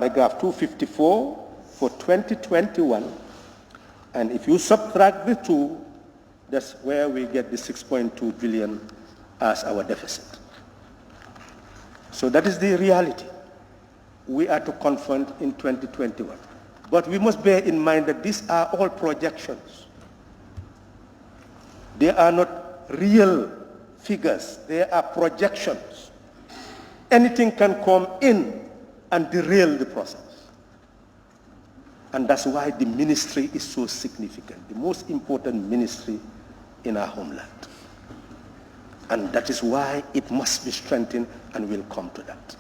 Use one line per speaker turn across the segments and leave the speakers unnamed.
paragraph 254 for 2021, and if you subtract the two, that's where we get the 6.2 billion as our deficit. So that is the reality we are to confront in 2021. But we must bear in mind that these are all projections. They are not real figures, they are projections. Anything can come in and derail the process. And that's why the ministry is so significant, the most important ministry in our homeland. And that is why it must be strengthened, and we'll come to that.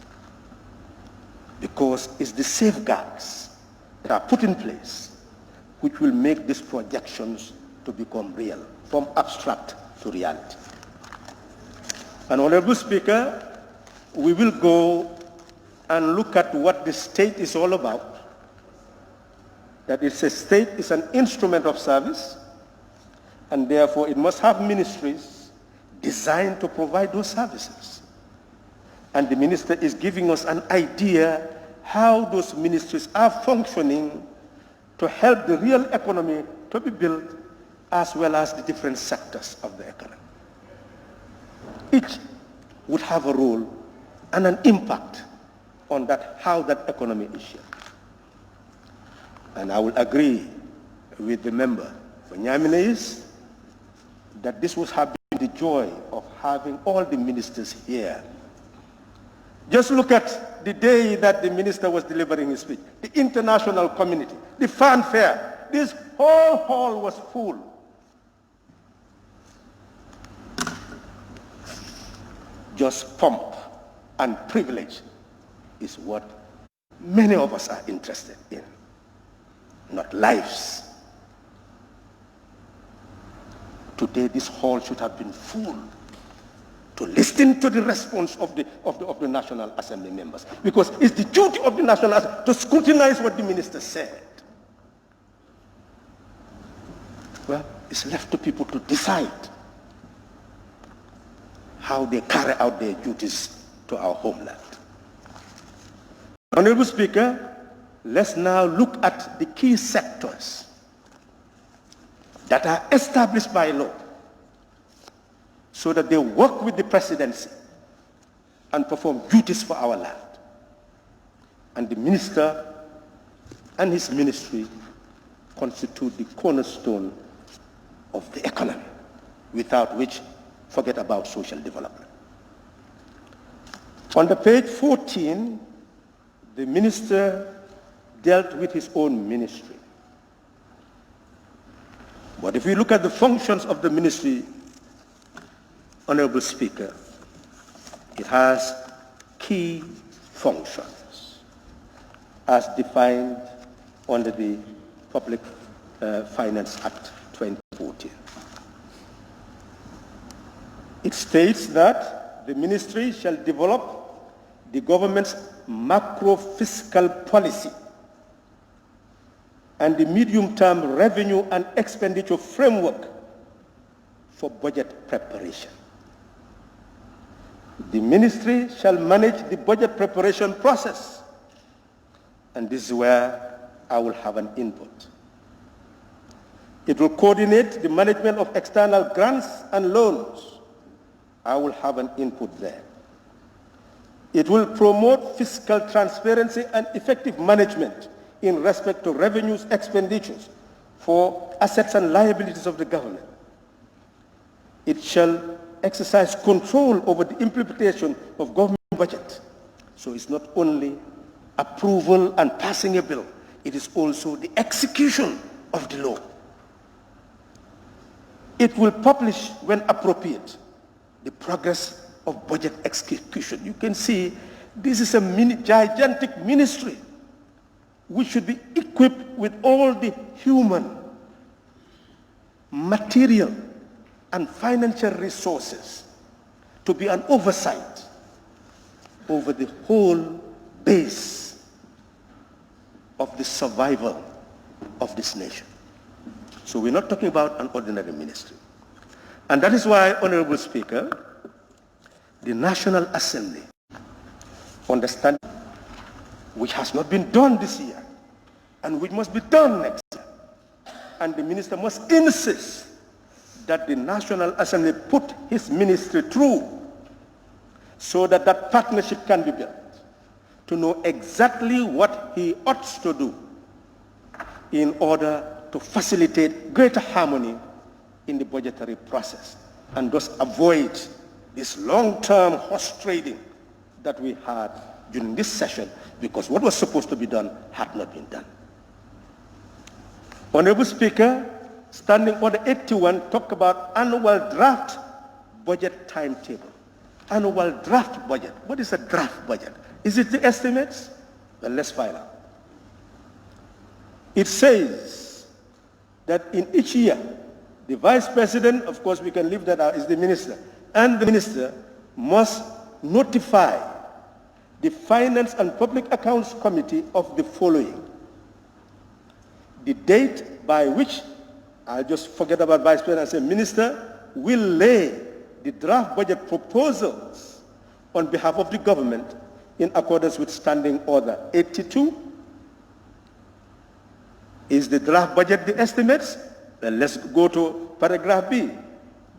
Because it's the safeguards that are put in place which will make these projections to become real, from abstract to reality. And Honorable Speaker, we will go and look at what the state is all about. That it's a state is an instrument of service, and therefore it must have ministries designed to provide those services. And the minister is giving us an idea how those ministries are functioning to help the real economy to be built, as well as the different sectors of the economy. Each would have a role and an impact on that, how that economy is shaped. And I will agree with the member for Nyamine that this would have been the joy of having all the ministers here. Just look at the day that the minister was delivering his speech, the international community, the fanfare. This whole hall was full. Just pomp and privilege is what many of us are interested in, not lives. Today this hall should have been full to listen to the response of the National Assembly members, because it's the duty of the National Assembly to scrutinize what the minister said. Well, it's left to people to decide how they carry out their duties to our homeland. Honorable Speaker, let's now look at the key sectors that are established by law so that they work with the presidency and perform duties for our land. And the minister and his ministry constitute the cornerstone of the economy, without which, forget about social development. On the page 14, the minister dealt with his own ministry. But if we look at the functions of the ministry, Honorable Speaker, it has key functions as defined under the Public Finance Act 2014. It states that the ministry shall develop the government's macro-fiscal policy and the medium-term revenue and expenditure framework for budget preparation. The ministry shall manage the budget preparation process, and this is where I will have an input. It will coordinate the management of external grants and loans. I will have an input there. It will promote fiscal transparency and effective management in respect to revenues, expenditures for assets and liabilities of the government. It shall exercise control over the implementation of government budget. So it's not only approval and passing a bill, it is also the execution of the law. It will publish, when appropriate, the progress of budget execution. You can see this is a gigantic ministry which should be equipped with all the human, material, and financial resources to be an oversight over the whole base of the survival of this nation. So we're not talking about an ordinary ministry. And that is why, Honorable Speaker, the National Assembly understands which has not been done this year, and which must be done next year. And the minister must insist that the National Assembly put his ministry through so that that partnership can be built, to know exactly what he ought to do in order to facilitate greater harmony in the budgetary process, and thus avoid this long-term horse trading that we had during this session, because what was supposed to be done had not been done. Honorable Speaker, Standing Order 81 talk about annual draft budget timetable. Annual draft budget. What is a draft budget? Is it the estimates? Well, let's find out. It says that in each year, the Vice President, of course we can leave that out, is the minister, and the minister must notify the Finance and Public Accounts Committee of the following: the date by which, I'll just forget about Vice President and say minister, will lay the draft budget proposals on behalf of the government in accordance with Standing Order 82. Is the draft budget the estimates? Then let's go to paragraph B.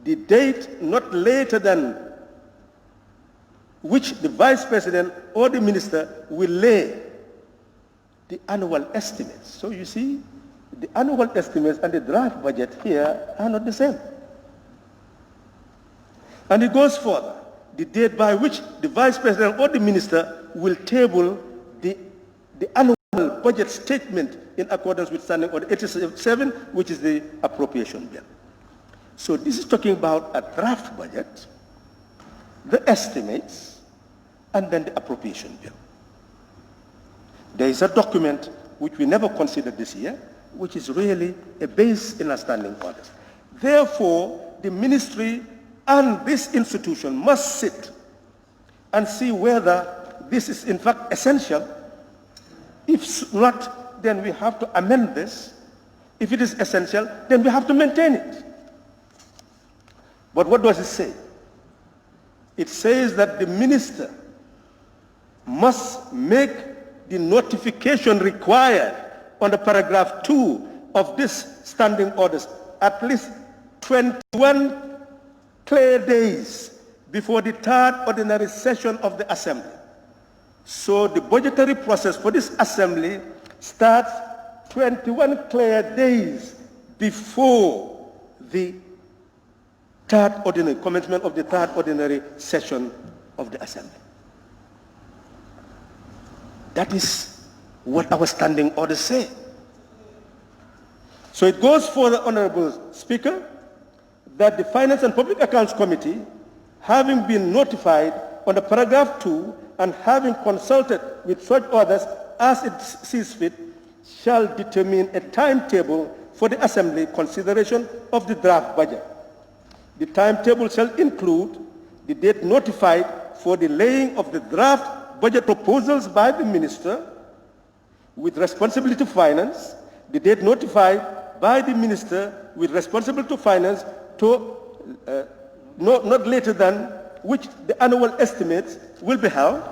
The date not later than which the Vice President or the minister will lay the annual estimates. So you see, the annual estimates and the draft budget here are not the same. And it goes further. The date by which the Vice President or the minister will table the annual budget statement in accordance with Standing Order 87, which is the appropriation bill. So this is talking about a draft budget, the estimates, and then the appropriation bill. There is a document which we never considered this year, which is really a base in our standing orders. Therefore, the ministry and this institution must sit and see whether this is in fact essential. If not, then we have to amend this. If it is essential, then we have to maintain it. But what does it say? It says that the minister must make the notification required under paragraph 2 of this standing orders at least 21 clear days before the third ordinary session of the Assembly. So the budgetary process for this Assembly starts 21 clear days before the commencement of the third ordinary session of the Assembly. That is what our standing orders say. So it goes for the Honorable Speaker that the Finance and Public Accounts Committee, having been notified under paragraph 2 and having consulted with such others as it sees fit, shall determine a timetable for the Assembly consideration of the draft budget. The timetable shall include the date notified for the laying of the draft budget proposals by the Minister with responsibility to finance, the date notified by the Minister with responsibility to finance to not later than which the annual estimates will be held,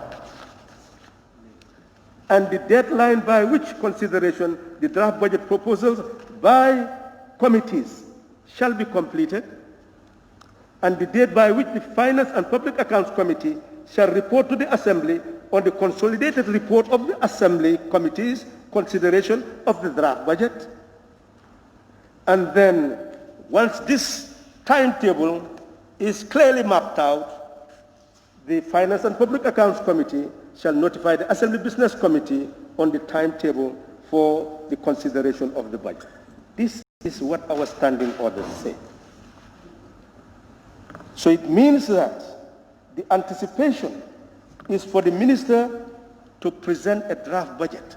and the deadline by which consideration the draft budget proposals by committees shall be completed, and the date by which the Finance and Public Accounts Committee shall report to the Assembly on the consolidated report of the Assembly Committee's consideration of the draft budget. And then, once this timetable is clearly mapped out, the Finance and Public Accounts Committee shall notify the Assembly Business Committee on the timetable for the consideration of the budget. This is what our standing orders say. So it means that the anticipation is for the minister to present a draft budget.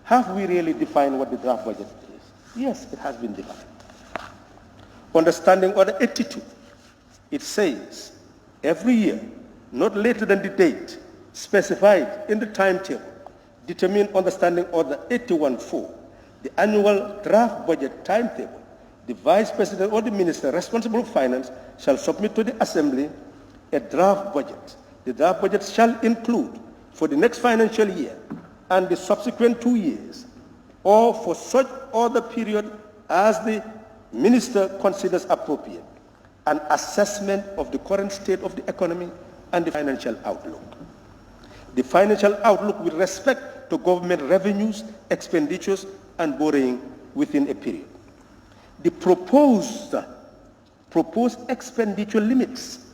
Have we really defined what the draft budget is? Yes, it has been defined. Under Standing Order 82, it says every year, not later than the date specified in the timetable determined under Standing Order 81-4, the annual draft budget timetable, the Vice President or the Minister responsible for finance shall submit to the Assembly a draft budget. The draft budget shall include, for the next financial year, and the subsequent 2 years, or for such other period as the minister considers appropriate, an assessment of the current state of the economy and the financial outlook. The financial outlook with respect to government revenues, expenditures, and borrowing within a period. The proposed expenditure limits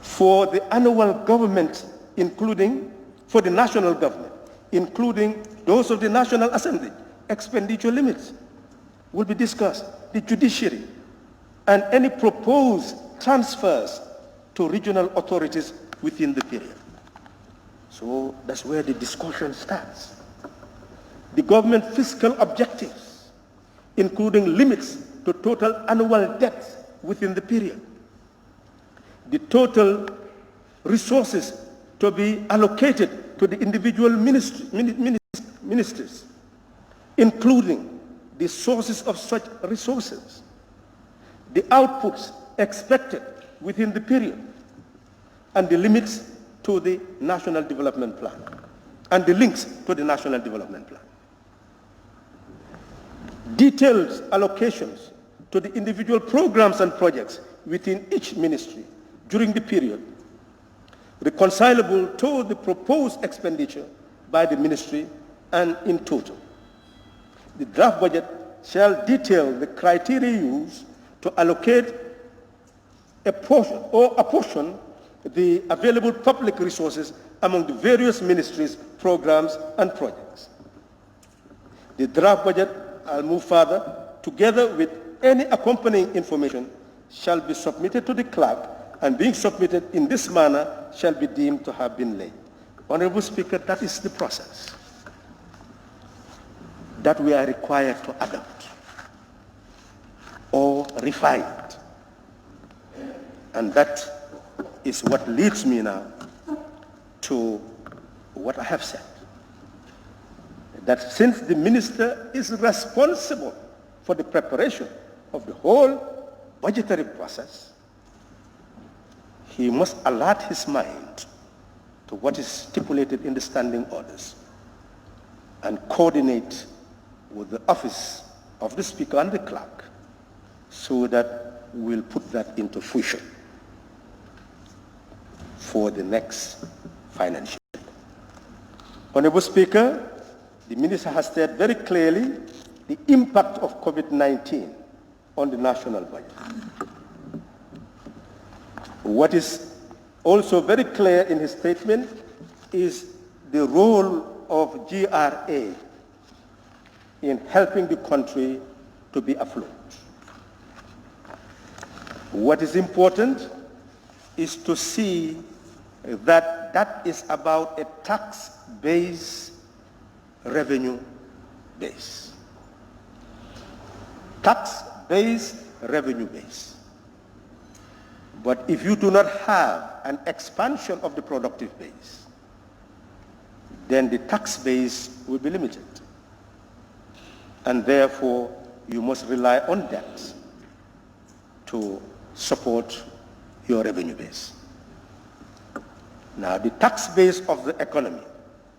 for the annual government, including for the national government, including those of the National Assembly, expenditure limits will be discussed. The judiciary and any proposed transfers to regional authorities within the period. So that's where the discussion starts. The government fiscal objectives, including limits to total annual debt within the period. The total resources to be allocated to the individual ministers, including the sources of such resources, the outputs expected within the period, and the limits to the National Development Plan, and the links to the National Development Plan. Detailed allocations to the individual programs and projects within each ministry during the period, reconcilable to the proposed expenditure by the ministry and in total. The draft budget shall detail the criteria used to allocate a portion the available public resources among the various ministries, programs, and projects. The draft budget, I'll move further, together with any accompanying information, shall be submitted to the clerk, and being submitted in this manner shall be deemed to have been laid. Honorable Speaker, that is the process that we are required to adopt or refine it. And that is what leads me now to what I have said. That since the minister is responsible for the preparation of the whole budgetary process, he must alert his mind to what is stipulated in the standing orders and coordinate with the office of the Speaker and the clerk so that we'll put that into fruition for the next financial year. Honorable Speaker, the minister has stated very clearly the impact of COVID-19 on the national budget. What is also very clear in his statement is the role of GRA in helping the country to be afloat. What is important is to see that that is about a tax-based revenue base. Tax-based revenue base. But if you do not have an expansion of the productive base, then the tax base will be limited. And therefore, you must rely on that to support your revenue base. Now, the tax base of the economy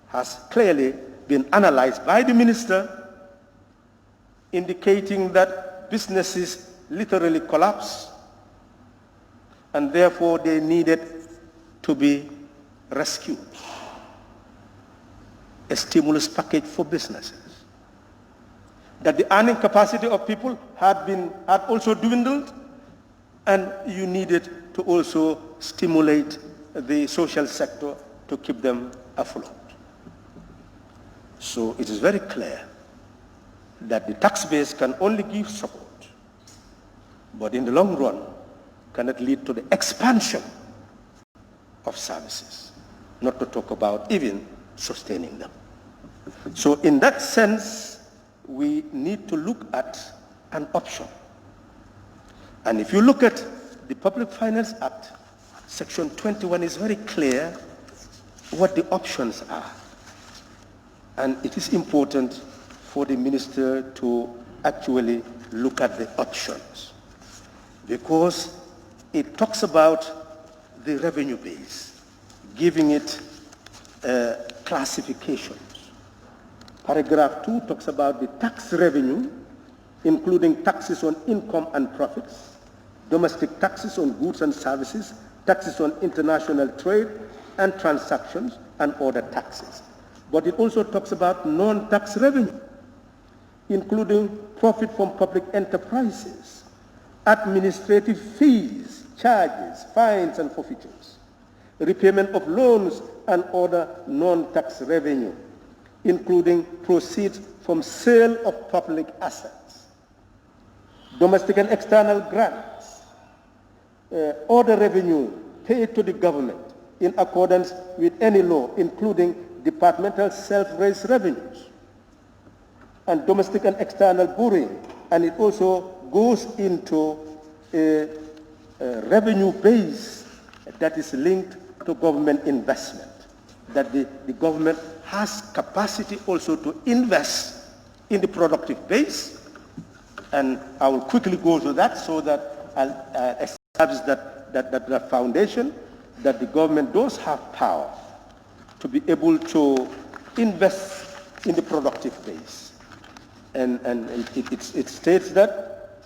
has clearly been analyzed by the minister, indicating that businesses literally collapsed, and therefore they needed to be rescued. A stimulus package for businesses. That the earning capacity of people had also dwindled, and you needed to also stimulate the social sector to keep them afloat. So it is very clear that the tax base can only give support, but in the long run cannot lead to the expansion of services, not to talk about even sustaining them. So in that sense, we need to look at an option. And if you look at the Public Finance Act, Section 21 is very clear what the options are. And it is important for the minister to actually look at the options, because it talks about the revenue base, giving it classifications. Paragraph 2 talks about the tax revenue, including taxes on income and profits, domestic taxes on goods and services, taxes on international trade and transactions, and other taxes. But it also talks about non-tax revenue, including profit from public enterprises, administrative fees, charges, fines, and forfeitures, repayment of loans and other non-tax revenue, including proceeds from sale of public assets, domestic and external grants, other revenue paid to the government in accordance with any law, including departmental self-raised revenues, and domestic and external borrowing. And it also goes into a revenue base that is linked to government investment, that the government has capacity also to invest in the productive base. And I will quickly go to that so that I'll establish that foundation, that the government does have power to be able to invest in the productive base. And it states that,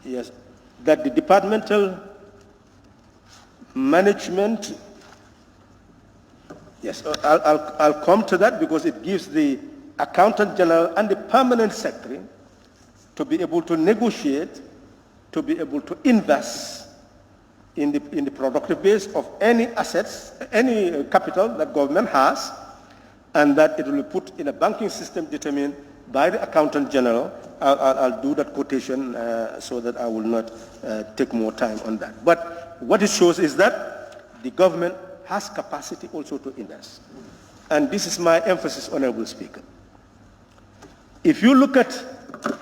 yes, that the departmental management, yes, I'll come to that because it gives the Accountant General and the Permanent Secretary to be able to negotiate, to be able to invest in the productive base of any assets, any capital that government has, and that it will be put in a banking system determined by the Accountant General. I'll do that quotation so that I will not take more time on that. But what it shows is that the government has capacity also to invest. And this is my emphasis, Honorable Speaker. If you look at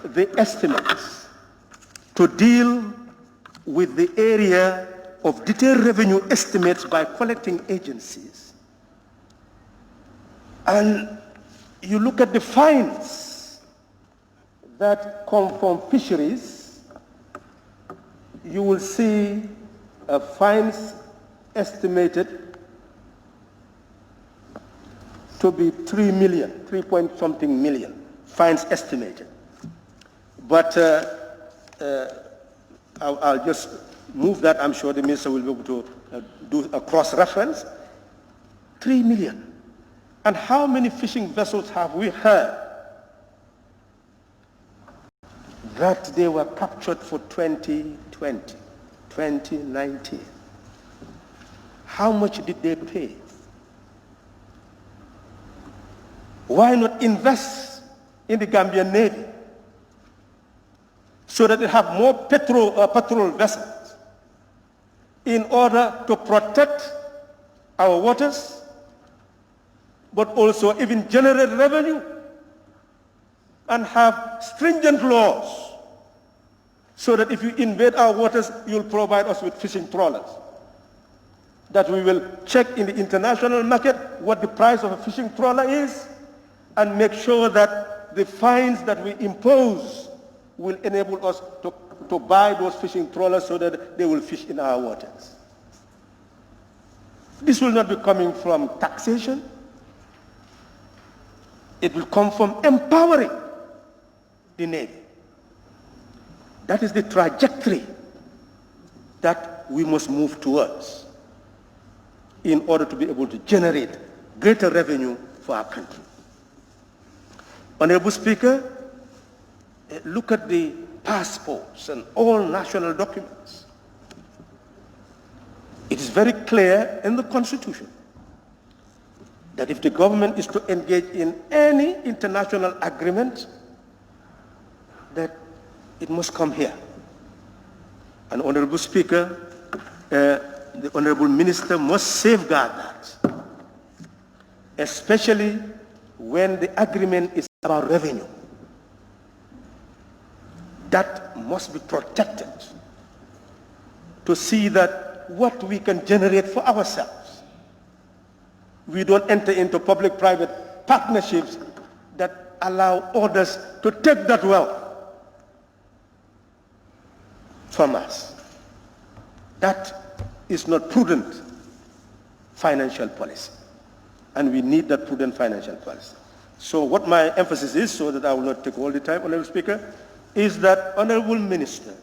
the estimates to deal with the area of detailed revenue estimates by collecting agencies, and you look at the fines that come from fisheries, you will see fines estimated to be 3 point something million, fines estimated. But I'll just move that. I'm sure the minister will be able to do a cross-reference. 3 million. And how many fishing vessels have we heard that they were captured for 2020, 2019? How much did they pay? Why not invest in the Gambian Navy so that they have more patrol vessels in order to protect our waters, but also even generate revenue and have stringent laws so that if you invade our waters, you'll provide us with fishing trawlers, that we will check in the international market what the price of a fishing trawler is and make sure that the fines that we impose will enable us to buy those fishing trawlers so that they will fish in our waters. This will not be coming from taxation. It will come from empowering the Navy. That is the trajectory that we must move towards in order to be able to generate greater revenue for our country. Honorable Speaker, look at the passports and all national documents. It is very clear in the Constitution that if the government is to engage in any international agreement, that it must come here. And Honorable Speaker, the Honorable Minister must safeguard that, especially when the agreement is about revenue. That must be protected to see that what we can generate for ourselves, we don't enter into public-private partnerships that allow others to take that wealth from us. That is not prudent financial policy. And we need that prudent financial policy. So what my emphasis is, so that I will not take all the time, Honorable Speaker, is that, Honorable Minister,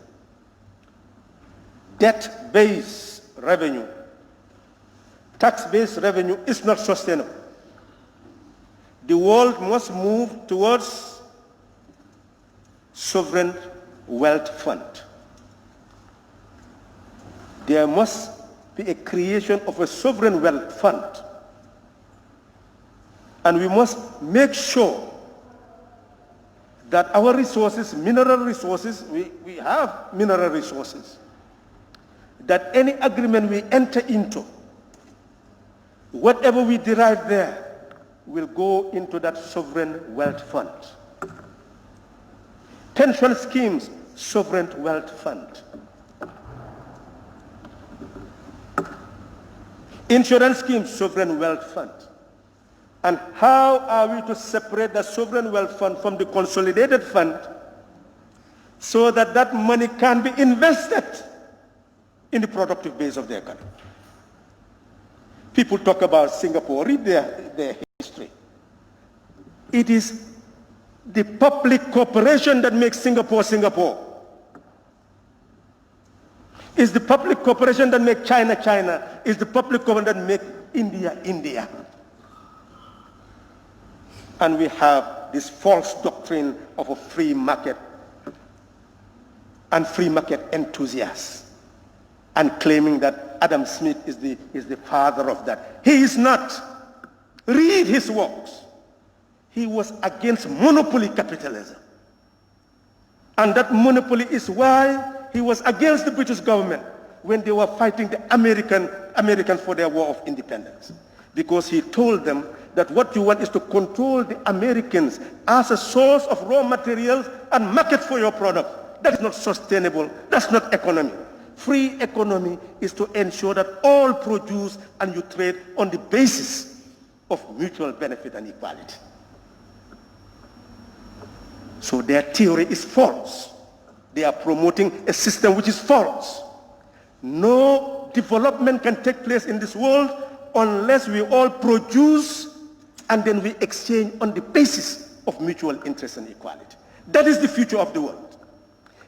debt-based revenue, tax-based revenue is not sustainable. The world must move towards sovereign wealth fund. There must be a creation of a sovereign wealth fund. And we must make sure that our resources, mineral resources, we have mineral resources, that any agreement we enter into, whatever we derive there, will go into that sovereign wealth fund. Pension schemes, sovereign wealth fund. Insurance schemes, sovereign wealth fund. And how are we to separate the sovereign wealth fund from the consolidated fund so that that money can be invested in the productive base of the economy? People talk about Singapore, read their history. It is the public corporation that makes Singapore, Singapore. It's the public corporation that makes China, China. It's the public corporation that makes India, India. And we have this false doctrine of a free market and free market enthusiasts, and claiming that Adam Smith is the father of that. He is not. Read his works. He was against monopoly capitalism. And that monopoly is why he was against the British government when they were fighting the Americans for their war of independence. Because he told them that what you want is to control the Americans as a source of raw materials and market for your product. That is not sustainable. That's not economy. Free economy is to ensure that all produce and you trade on the basis of mutual benefit and equality. So their theory is false. They are promoting a system which is false. No development can take place in this world unless we all produce and then we exchange on the basis of mutual interest and equality. That is the future of the world.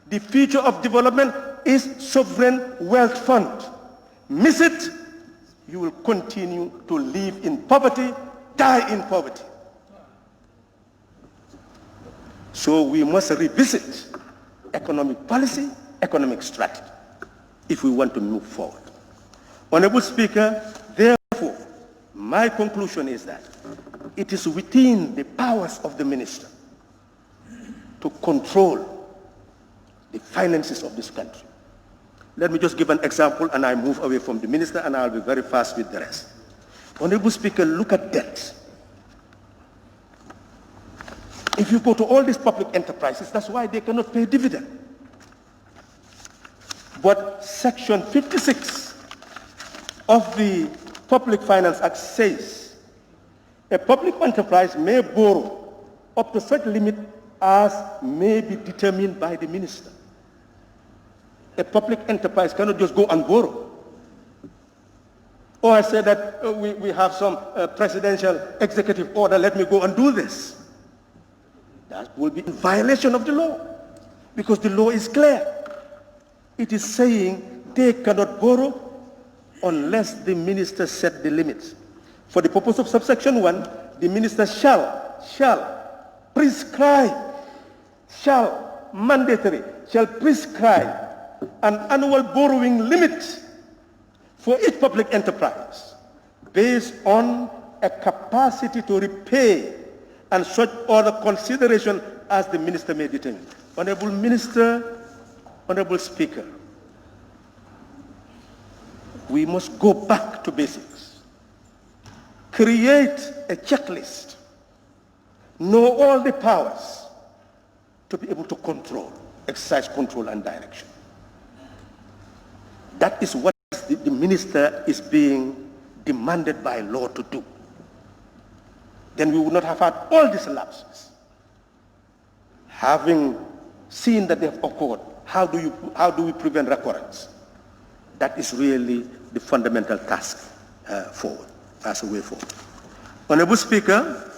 The future of development is sovereign wealth fund. Miss it, you will continue to live in poverty, die in poverty. So we must revisit economic policy, economic strategy, if we want to move forward. Honorable Speaker, therefore, my conclusion is that it is within the powers of the minister to control the finances of this country. Let me just give an example, and I move away from the minister, and I'll be very fast with the rest. Honorable Speaker, look at debt. If you go to all these public enterprises, that's why they cannot pay dividend. But Section 56 of the Public Finance Act says a public enterprise may borrow up to such limit as may be determined by the minister. A public enterprise cannot just go and borrow. Or I say that we have some presidential executive order, let me go and do this. That will be in violation of the law, because the law is clear. It is saying they cannot borrow unless the minister set the limits. For the purpose of subsection 1, the minister shall prescribe, shall prescribe an annual borrowing limit for each public enterprise based on a capacity to repay and such other consideration as the minister may determine. Honorable Minister, Honorable Speaker, we must go back to basics. Create a checklist. Know all the powers to be able to control, exercise control and direction. That is what the minister is being demanded by law to do. Then we would not have had all these lapses. Having seen that they have occurred, how do we prevent recurrence? That is really the fundamental task forward, as a way forward. Honorable Speaker,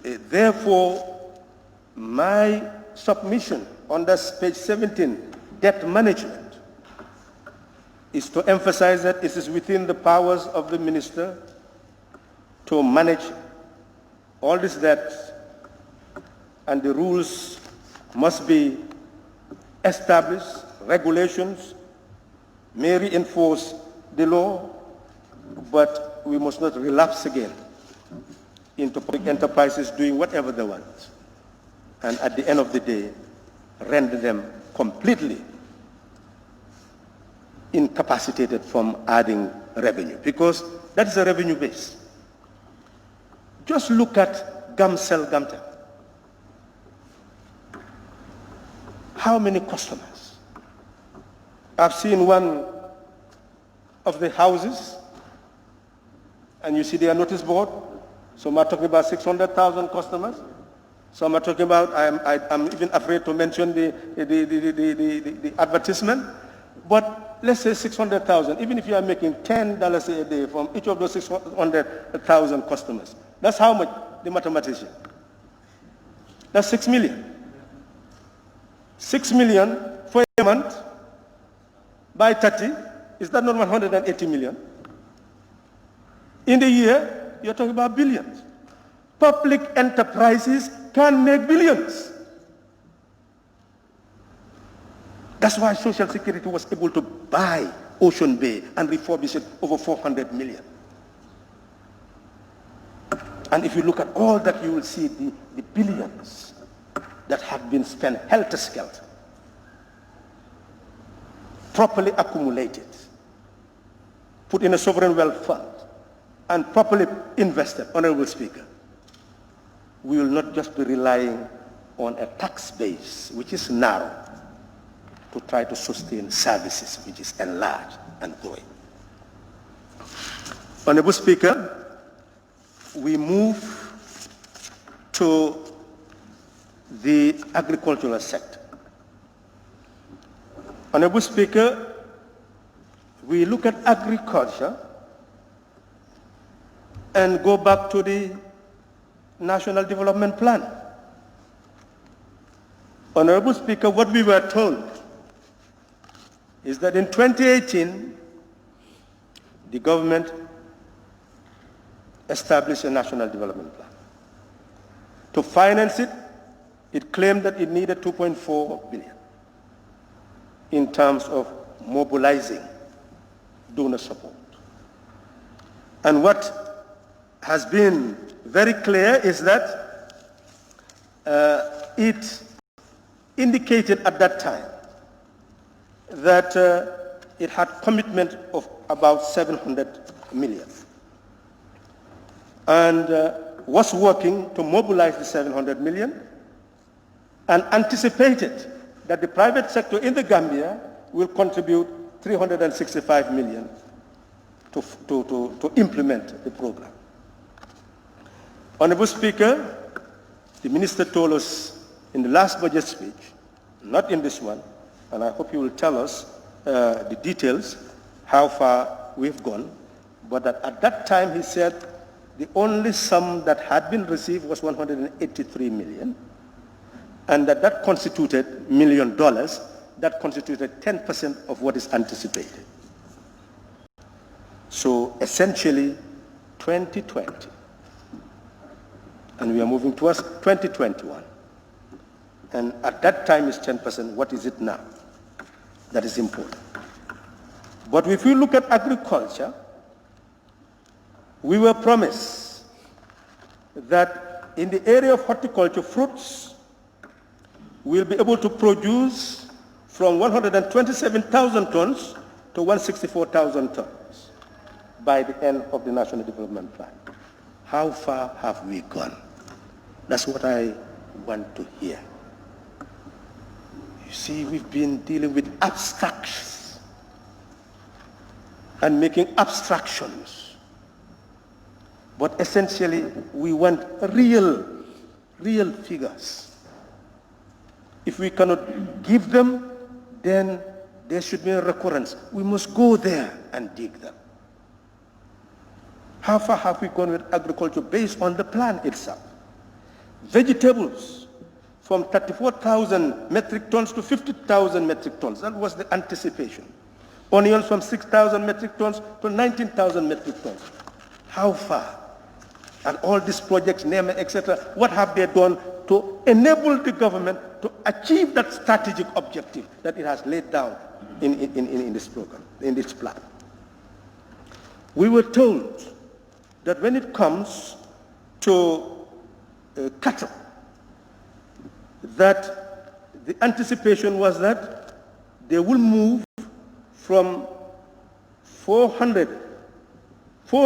therefore, my submission under page 17, debt management, is to emphasize that it is within the powers of the minister to manage all this debt, and the rules must be established, regulations may reinforce the law, but we must not relapse again into public enterprises doing whatever they want, and at the end of the day, render them completely incapacitated from adding revenue, because that is a revenue base. Just look at Gamcel Gamtel. How many customers? I've seen one of the houses, and you see their notice board. Some are talking about 600,000 customers. Some are talking about, I'm even afraid to mention the advertisement. But let's say 600,000, even if you are making $10 a day from each of those 600,000 customers, that's how much, the mathematician? That's 6 million. 6 million for a month by 30, is that not 180 million? In the year, you're talking about billions. Public enterprises can make billions. That's why Social Security was able to buy Ocean Bay and refurbish it over 400 million. And if you look at all that, you will see the billions that have been spent helter-skelter, properly accumulated, put in a sovereign wealth fund, and properly invested. Honorable Speaker, we will not just be relying on a tax base which is narrow to try to sustain services which is enlarged and growing. Honorable Speaker, we move to the agricultural sector. Honorable Speaker, we look at agriculture and go back to the National Development Plan. Honorable Speaker, what we were told is that in 2018, the government established a National Development Plan. To finance it, it claimed that it needed 2.4 billion in terms of mobilizing donor support. And what has been very clear is that it indicated at that time that it had commitment of about 700 million and was working to mobilize the 700 million and anticipated that the private sector in the Gambia will contribute 365 million to implement the program. Honorable Speaker, the minister told us in the last budget speech, not in this one, and I hope you will tell us the details, how far we've gone, but that at that time he said the only sum that had been received was 183 million, and that constituted $1 million, that constituted 10% of what is anticipated. So essentially 2020, and we are moving towards 2021. And at that time is 10%, what is it now? That is important. But if we look at agriculture, we were promised that in the area of horticulture, fruits, we'll be able to produce from 127,000 tons to 164,000 tons by the end of the National Development Plan. How far have we gone? That's what I want to hear. You see, we've been dealing with abstractions and making abstractions. But essentially, we want real figures. If we cannot give them, then there should be a recurrence. We must go there and dig them. How far have we gone with agriculture based on the plan itself? Vegetables, from 34,000 metric tons to 50,000 metric tons. That was the anticipation. Onions from 6,000 metric tons to 19,000 metric tons. How far? And all these projects, NEMA, etc., what have they done to enable the government to achieve that strategic objective that it has laid down in this program, in this plan? We were told that when it comes to cattle, that the anticipation was that they will move from 4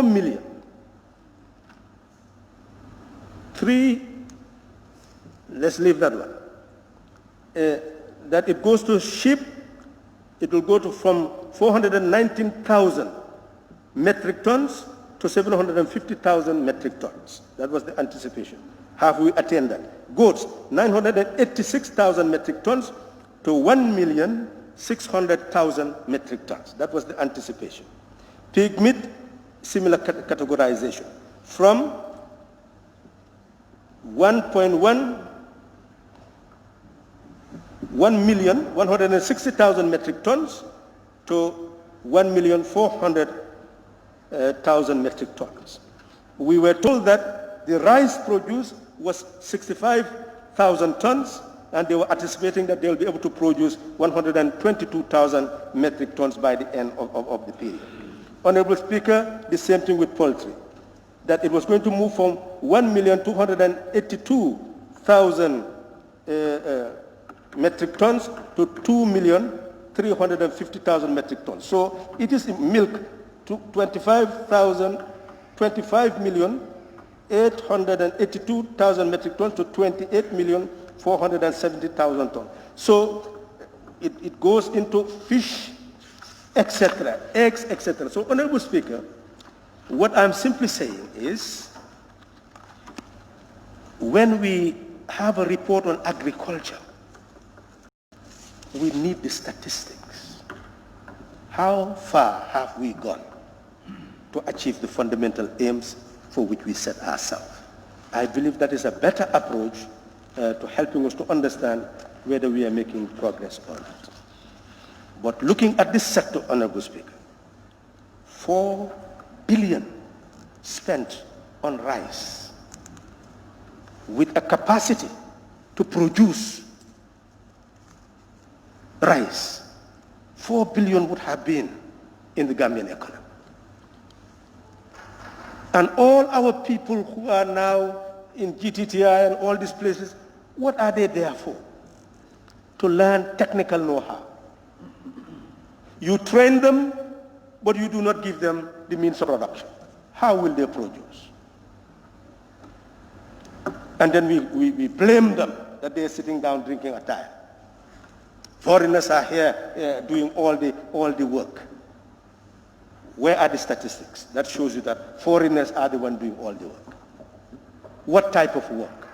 million, let's leave that one, that it goes to sheep, it will go to from 419,000 metric tons to 750,000 metric tons. That was the anticipation. Have we attained that? Goats, 986,000 metric tons to 1,600,000 metric tons. That was the anticipation. Pig meat, similar categorization. From 1,160,000 metric tons to 1,400,000 metric tons. We were told that the rice produce was 65,000 tons, and they were anticipating that they'll be able to produce 122,000 metric tons by the end of the period. Honorable Speaker, the same thing with poultry, that it was going to move from 1,282,000 metric tons to 2,350,000 metric tons. So it is milk to 25,882,000 metric tons to 28,470,000 tons. So it goes into fish, etc., eggs, etc. So, Honorable Speaker, what I'm simply saying is, when we have a report on agriculture, we need the statistics. How far have we gone to achieve the fundamental aims for which we set ourselves? I believe that is a better approach to helping us to understand whether we are making progress or not. But looking at this sector, Honorable Speaker, 4 billion spent on rice with a capacity to produce rice, 4 billion would have been in the Gambian economy. And all our people who are now in GTTI and all these places, what are they there for? To learn technical know-how. You train them, but you do not give them the means of production. How will they produce? And then we blame them that they are sitting down drinking a tire. Foreigners are here doing all the work. Where are the statistics? That shows you that foreigners are the ones doing all the work. What type of work?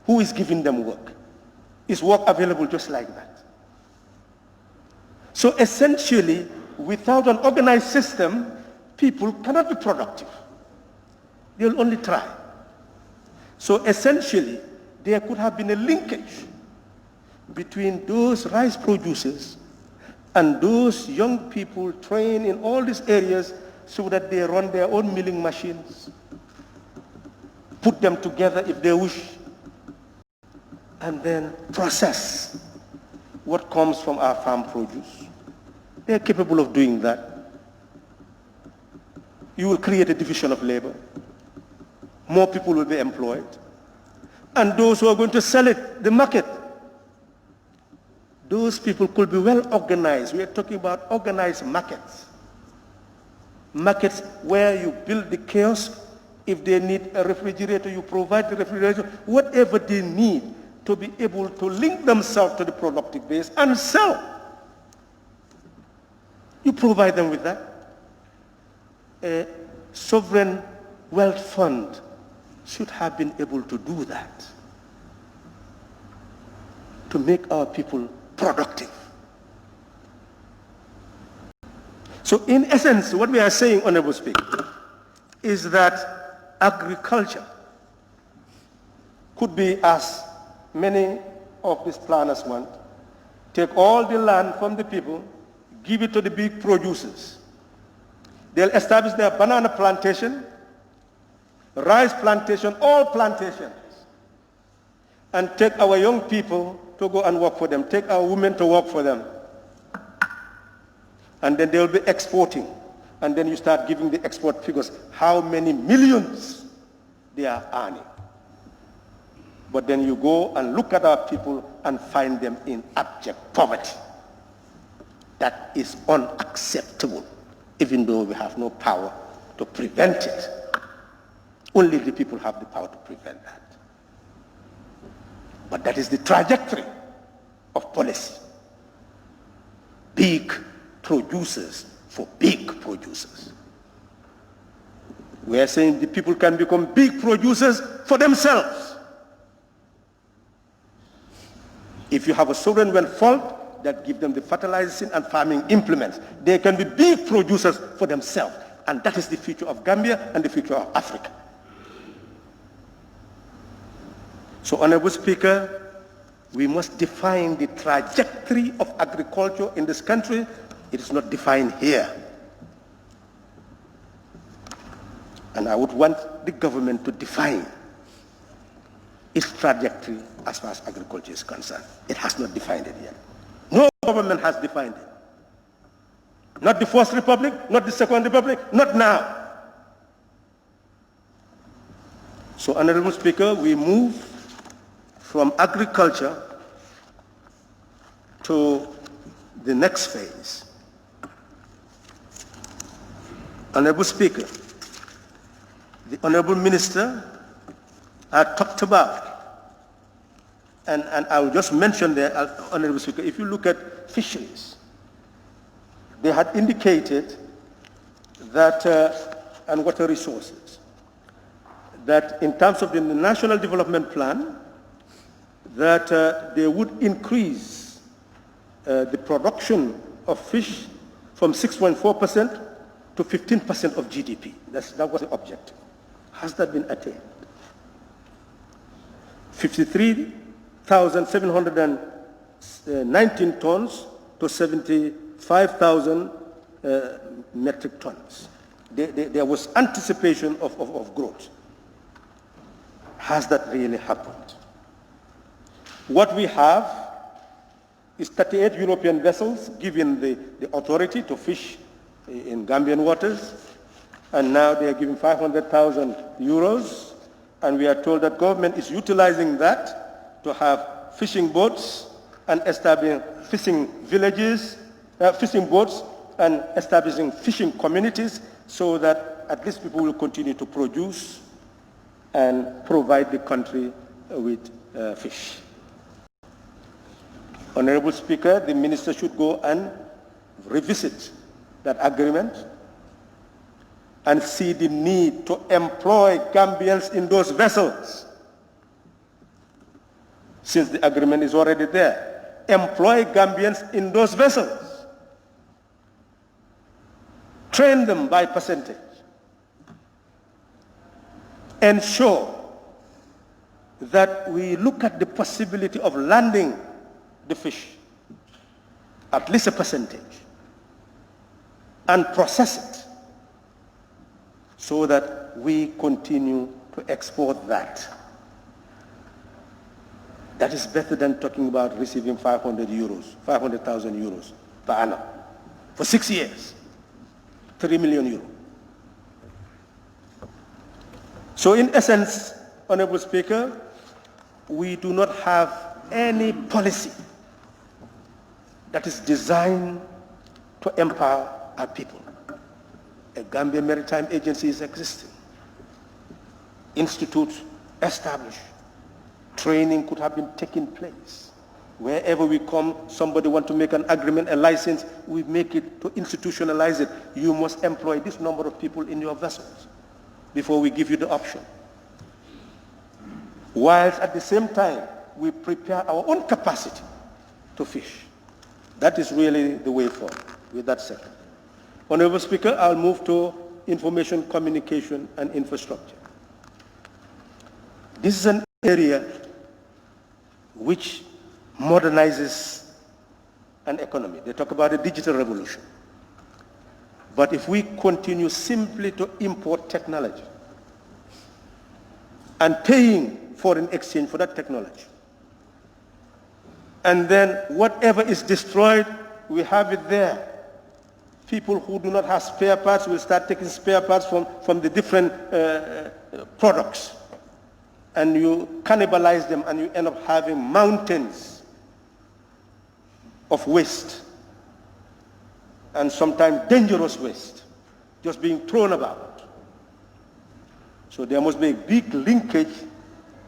Who is giving them work? Is work available just like that? So essentially, without an organized system, people cannot be productive. They'll only try. So essentially, there could have been a linkage between those rice producers and those young people trained in all these areas so that they run their own milling machines, put them together if they wish, and then process what comes from our farm produce. They're capable of doing that. You will create a division of labor. More people will be employed. And those who are going to sell it, the market, those people could be well organized. We are talking about organized markets. Markets where you build the kiosk. If they need a refrigerator, you provide the refrigerator. Whatever they need to be able to link themselves to the productive base and sell. You provide them with that. A sovereign wealth fund should have been able to do that, to make our people productive. So in essence, what we are saying, Honorable Speaker, is that agriculture could be, as many of these planners want, take all the land from the people, give it to the big producers. They'll establish their banana plantation, rice plantation, all plantations, and take our young people to go and work for them, take our women to work for them. And then they'll be exporting. And then you start giving the export figures, how many millions they are earning. But then you go and look at our people and find them in abject poverty. That is unacceptable, even though we have no power to prevent it. Only the people have the power to prevent that. But that is the trajectory of policy. Big producers for big producers. We are saying the people can become big producers for themselves. If you have a sovereign wealth fund that give them the fertilizing and farming implements, they can be big producers for themselves. And that is the future of Gambia and the future of Africa. So, Honorable Speaker, we must define the trajectory of agriculture in this country. It is not defined here. And I would want the government to define its trajectory as far as agriculture is concerned. It has not defined it yet. No government has defined it. Not the First Republic, not the Second Republic, not now. So, Honorable Speaker, we move from agriculture to the next phase. Honorable Speaker, the Honorable Minister talked about, and I will just mention there, Honorable Speaker, if you look at fisheries, they had indicated that, and water resources, that in terms of the National Development Plan, that they would increase the production of fish from 6.4% to 15% of GDP. That was the objective. Has that been attained? 53,719 tons to 75,000 metric tons. There was anticipation of growth. Has that really happened? What we have is 38 European vessels given the authority to fish in Gambian waters, and now they are giving 500,000 euros, and we are told that government is utilizing that to have fishing boats and establishing fishing villages, fishing boats, and establishing fishing communities so that at least people will continue to produce and provide the country with fish. Honorable Speaker, the Minister should go and revisit that agreement and see the need to employ Gambians in those vessels. Since the agreement is already there, employ Gambians in those vessels. Train them by percentage. Ensure that we look at the possibility of landing the fish, at least a percentage, and process it so that we continue to export that. That is better than talking about receiving 500,000 euros per annum for 6 years, 3 million euros. So in essence, Honorable Speaker, we do not have any policy that is designed to empower our people. A Gambia Maritime Agency is existing. Institutes established. Training could have been taking place. Wherever we come, somebody want to make an agreement, a license, we make it to institutionalize it. You must employ this number of people in your vessels before we give you the option. Whilst at the same time, we prepare our own capacity to fish. That is really the way forward. With that said, Honorable Speaker, I'll move to information communication and infrastructure. This is an area which modernizes an economy. They talk about a digital revolution. But if we continue simply to import technology and paying foreign exchange for that technology, and then whatever is destroyed, we have it there. People who do not have spare parts will start taking spare parts from the different products, and you cannibalize them, and you end up having mountains of waste, and sometimes dangerous waste, just being thrown about. So there must be a big linkage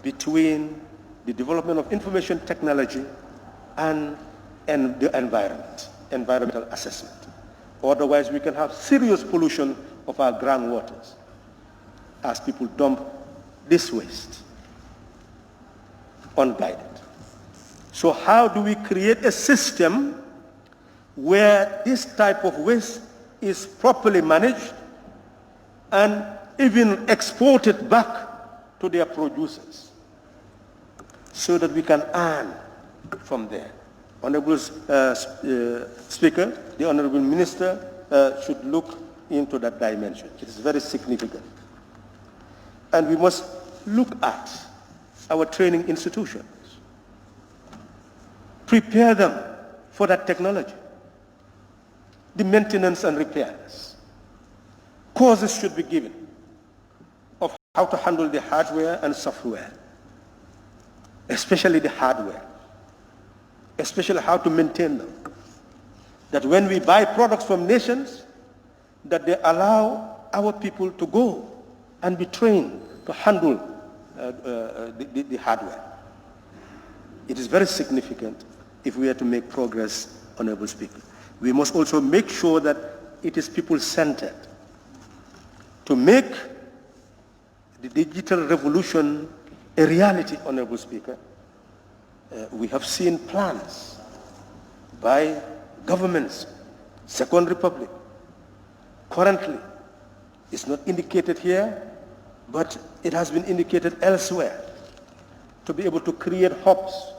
between the development of information technology and the environment, environmental assessment. Otherwise, we can have serious pollution of our groundwaters as people dump this waste unguided. So how do we create a system where this type of waste is properly managed and even exported back to their producers so that we can earn from there? Honorable Speaker, the Honorable Minister should look into that dimension. It is very significant. And we must look at our training institutions, prepare them for that technology, the maintenance and repairs. Courses should be given of how to handle the hardware and software, especially the hardware, especially how to maintain them. That when we buy products from nations, that they allow our people to go and be trained to handle the hardware. It is very significant if we are to make progress, Honorable Speaker. We must also make sure that it is people-centered. To make the digital revolution a reality, Honorable Speaker, we have seen plans by governments, Second Republic. Currently, it's not indicated here, but it has been indicated elsewhere to be able to create hubs.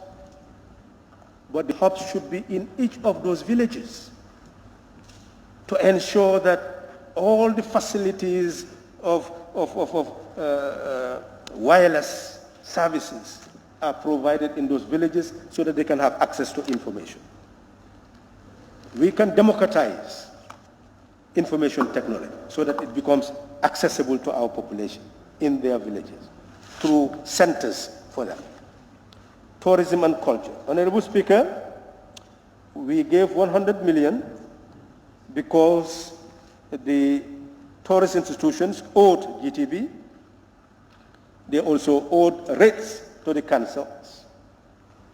But the hubs should be in each of those villages to ensure that all the facilities of wireless services are provided in those villages so that they can have access to information. We can democratize information technology so that it becomes accessible to our population in their villages through centers for them. Tourism and culture. Honorable Speaker, we gave 100 million because the tourist institutions owed GTB. They also owed rates to the councils.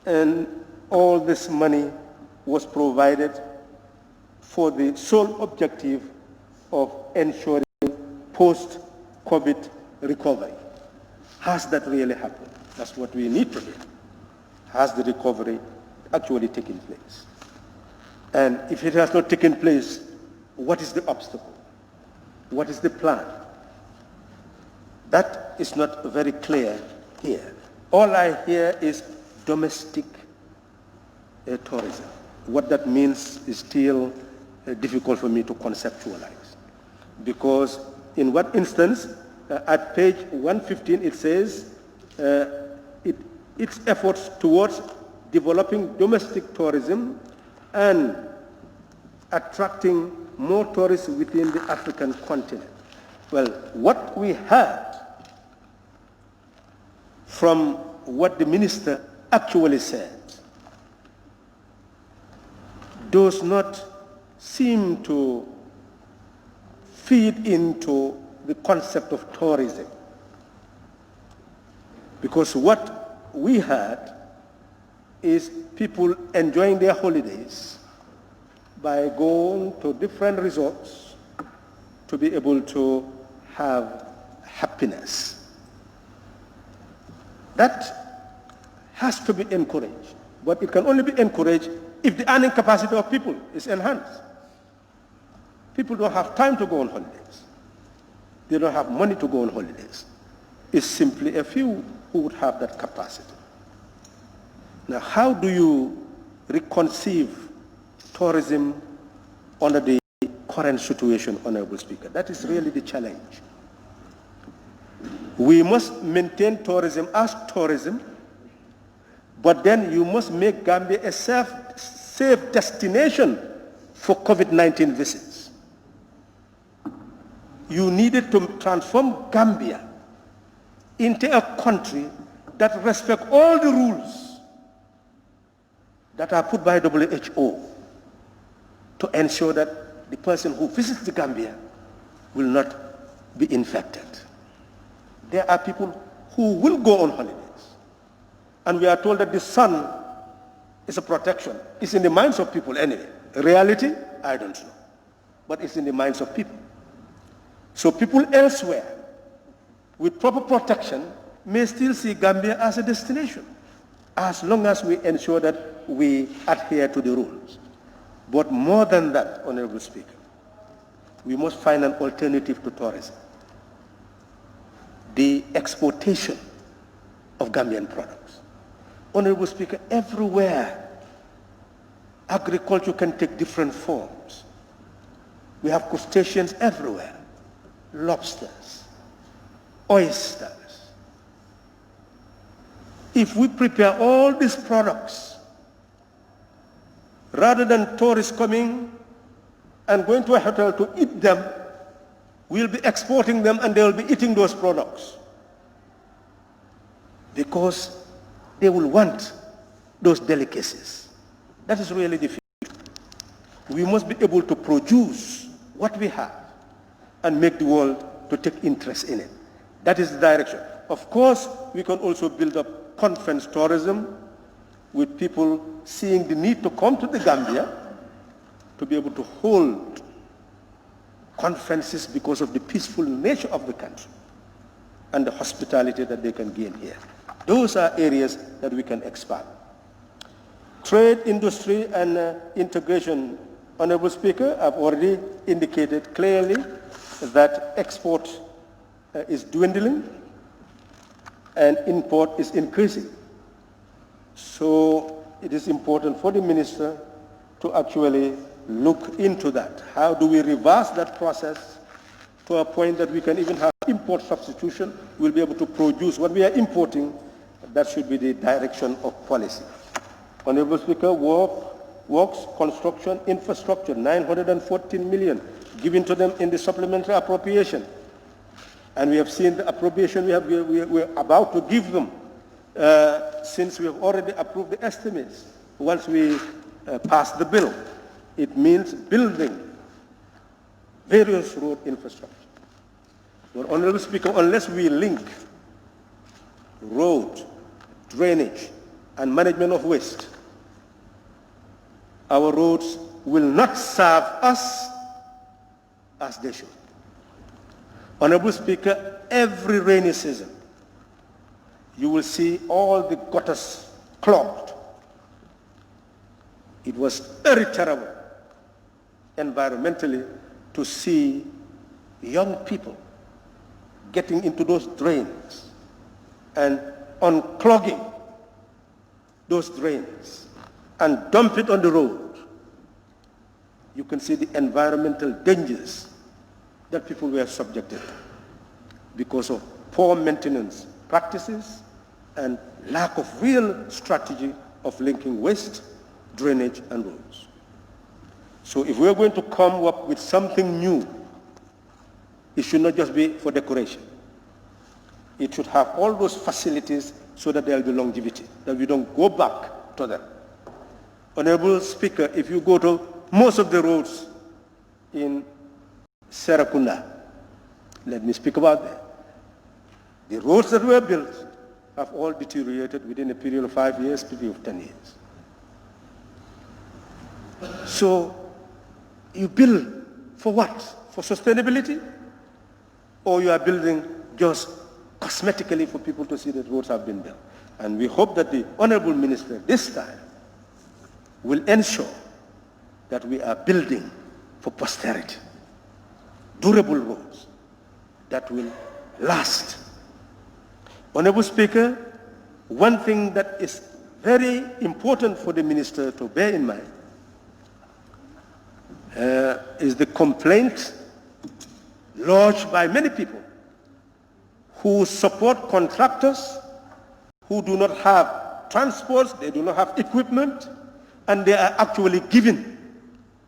And all this money was provided for the sole objective of ensuring post-COVID recovery. Has that really happened? That's what we need to hear. Has the recovery actually taken place? And if it has not taken place, what is the obstacle? What is the plan? That is not very clear here. All I hear is domestic tourism. What that means is still difficult for me to conceptualize. Because in one instance, at page 115, it says its efforts towards developing domestic tourism and attracting more tourists within the African continent. Well, what we heard from what the minister actually said does not seem to feed into the concept of tourism. Because what we heard is people enjoying their holidays by going to different resorts to be able to have happiness. That has to be encouraged, but it can only be encouraged if the earning capacity of people is enhanced. People don't have time to go on holidays. they don't have money to go on holidays. It's simply a few who would have that capacity. Now, how do you reconceive tourism under the current situation, Honorable Speaker? That is really the challenge. We must maintain tourism as tourism, but then you must make Gambia a safe destination for COVID-19 visits. You needed to transform Gambia into a country that respects all the rules that are put by WHO to ensure that the person who visits the Gambia will not be infected. There are people who will go on holidays, and we are told that the sun is a protection. It's in the minds of people anyway. Reality, I don't know, but it's in the minds of people. So people elsewhere with proper protection may still see Gambia as a destination, as long as we ensure that we adhere to the rules. But more than that, Honorable Speaker, we must find an alternative to tourism. The exportation of Gambian products. Honorable Speaker, everywhere agriculture can take different forms. We have crustaceans everywhere, lobsters, oysters. If we prepare all these products, rather than tourists coming and going to a hotel to eat them, we'll be exporting them and they'll be eating those products, because they will want those delicacies. That is really the future. We must be able to produce what we have and make the world to take interest in it. That is the direction. Of course, we can also build up conference tourism with people seeing the need to come to the Gambia to be able to hold conferences because of the peaceful nature of the country and the hospitality that they can gain here. Those are areas that we can expand. Trade, industry, and integration. Honorable Speaker, I've already indicated clearly that export is dwindling and import is increasing. So it is important for the minister to actually look into that. How do we reverse that process to a point that we can even have import substitution? We'll be able to produce what we are importing. That should be the direction of policy. Honorable Speaker, works, construction, infrastructure, 914 million given to them in the supplementary appropriation. And we have seen the appropriation we're about to give them since we have already approved the estimates. Once we pass the bill, it means building various road infrastructure. But Honorable Speaker, unless we link road, drainage, and management of waste, our roads will not serve us as they should. Honorable Speaker, every rainy season, you will see all the gutters clogged. It was very terrible environmentally to see young people getting into those drains and unclogging those drains and dump it on the road. You can see the environmental dangers that people were subjected to because of poor maintenance practices and lack of real strategy of linking waste, drainage, and roads. So if we're going to come up with something new, it should not just be for decoration. It should have all those facilities so that there will be longevity, that we don't go back to them. Honorable Speaker, if you go to most of the roads in Serakunda, let me speak about that. The roads that were built have all deteriorated within a period of 5 years, period of 10 years. So you build for what? For sustainability? Or you are building just cosmetically for people to see that roads have been built? And we hope that the Honorable Minister this time will ensure that we are building for posterity, durable roads that will last. Honorable Speaker, one thing that is very important for the minister to bear in mind is the complaint lodged by many people who support contractors who do not have transports, they do not have equipment, and they are actually given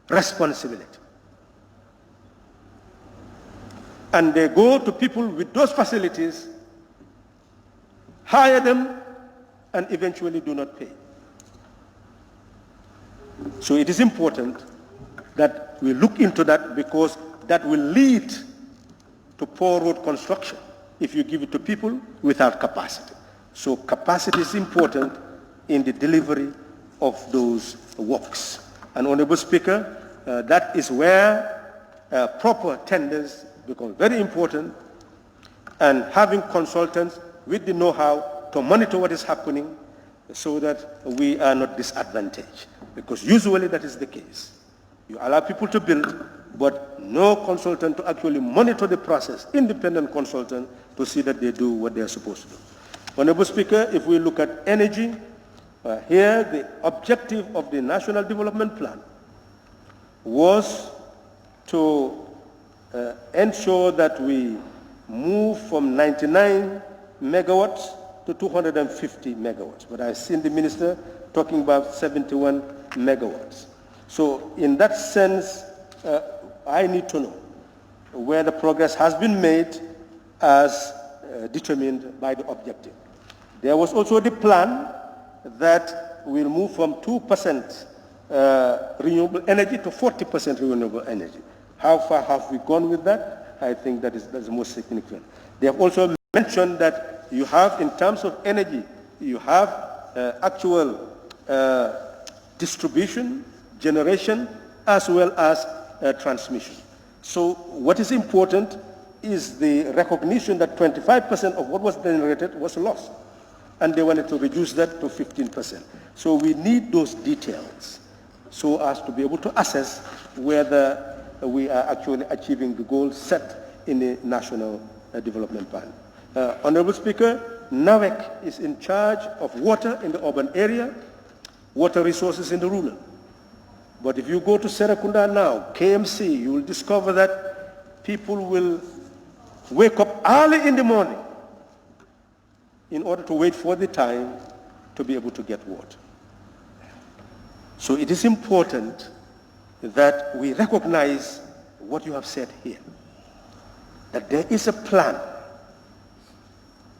responsibility. And they go to people with those facilities, hire them, and eventually do not pay. So it is important that we look into that, because that will lead to poor road construction if you give it to people without capacity. So capacity is important in the delivery of those works. And Honorable Speaker, that is where proper tenders become very important, and having consultants with the know-how to monitor what is happening so that we are not disadvantaged. Because usually that is the case. You allow people to build, but no consultant to actually monitor the process, independent consultant, to see that they do what they are supposed to do. Honorable Speaker, if we look at energy, here the objective of the National Development Plan was to ensure that we move from 99 megawatts to 250 megawatts. But I've seen the minister talking about 71 megawatts. So in that sense, I need to know where the progress has been made as determined by the objective. There was also the plan that we'll move from 2% renewable energy to 40% renewable energy. How far have we gone with that? I think that's the most significant. They have also mentioned that you have, in terms of energy, you have actual distribution, generation, as well as transmission. So what is important is the recognition that 25% of what was generated was lost, and they wanted to reduce that to 15%. So we need those details so as to be able to assess whether we are actually achieving the goals set in the National Development Plan. Honorable Speaker, NAWEC is in charge of water in the urban area, water resources in the rural. But if you go to Serekunda now, KMC, you will discover that people will wake up early in the morning in order to wait for the time to be able to get water. So it is important that we recognize what you have said here, that there is a plan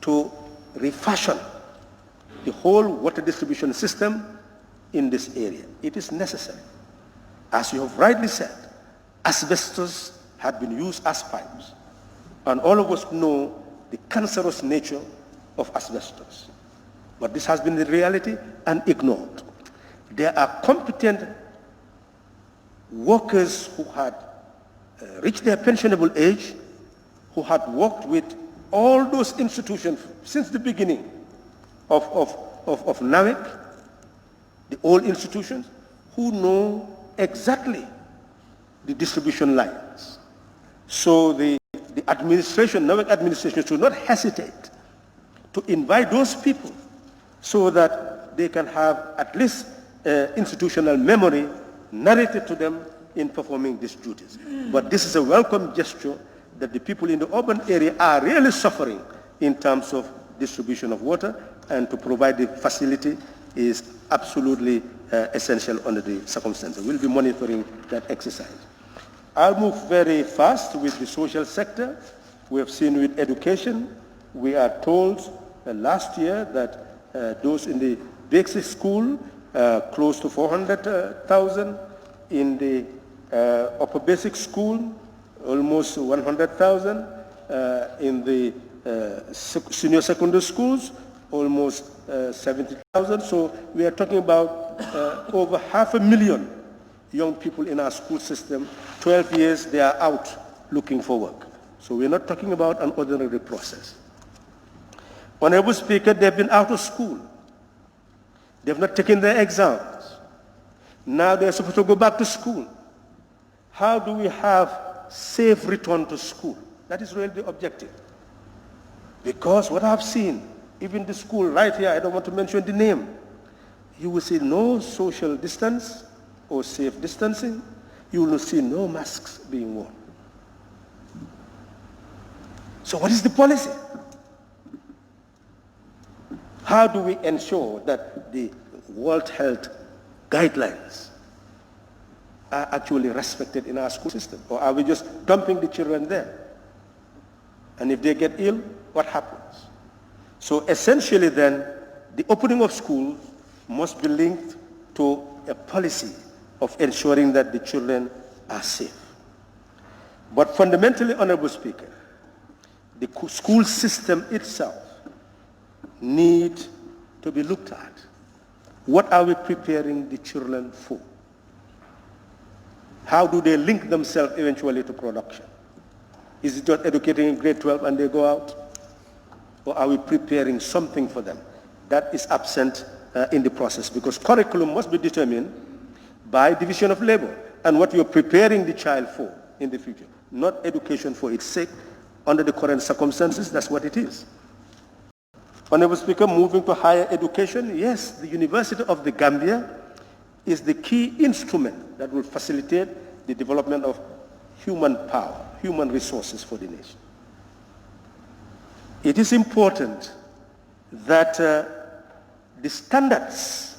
to refashion the whole water distribution system in this area. It is necessary. As you have rightly said, asbestos had been used as pipes, and all of us know the cancerous nature of asbestos. But this has been the reality and ignored. There are competent workers who had reached their pensionable age, who had worked with all those institutions since the beginning of NAWEC, the old institutions, who know exactly the distribution lines. So the administration, NAWEC administration, should not hesitate to invite those people so that they can have at least institutional memory narrated to them in performing these duties. But this is a welcome gesture that the people in the urban area are really suffering in terms of distribution of water, and to provide the facility is absolutely essential under the circumstances. We'll be monitoring that exercise. I'll move very fast with the social sector. We have seen with education, we are told last year that those in the basic school, close to 400,000, in the upper basic school, almost 100,000, in the senior secondary schools, almost 70,000. So we are talking about over 500,000 young people in our school system. 12 years, they are out looking for work. So we're not talking about an ordinary process. Honorable Speaker, they've been out of school. They've not taken their exams. Now they're supposed to go back to school. How do we have safe return to school? That is really the objective. Because what I've seen, even the school right here, I don't want to mention the name, you will see no social distance or safe distancing. You will see no masks being worn. So what is the policy? How do we ensure that the World Health guidelines are actually respected in our school system? Or are we just dumping the children there? And if they get ill, what happens? So essentially then, the opening of schools must be linked to a policy of ensuring that the children are safe. But fundamentally, Honorable Speaker, the school system itself needs to be looked at. What are we preparing the children for? How do they link themselves eventually to production? Is it just educating in grade 12 and they go out? Or are we preparing something for them? That is absent in the process, because curriculum must be determined by division of labor and what you're preparing the child for in the future, not education for its sake. Under the current circumstances, that's what it is. Honorable Speaker, moving to higher education, yes, the University of the Gambia is the key instrument that will facilitate the development of human power, human resources for the nation. It is important that the standards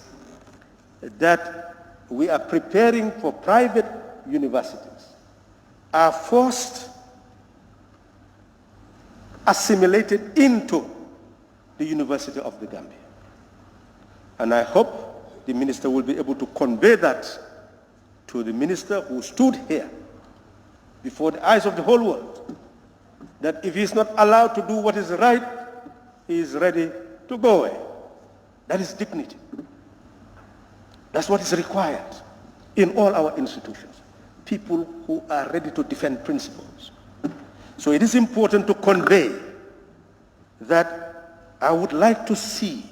that we are preparing for private universities are first assimilated into the University of the Gambia. And I hope the minister will be able to convey that to the minister who stood here before the eyes of the whole world, that if he's not allowed to do what is right, he is ready to go away. That is dignity. That's what is required in all our institutions. People who are ready to defend principles. So it is important to convey that I would like to see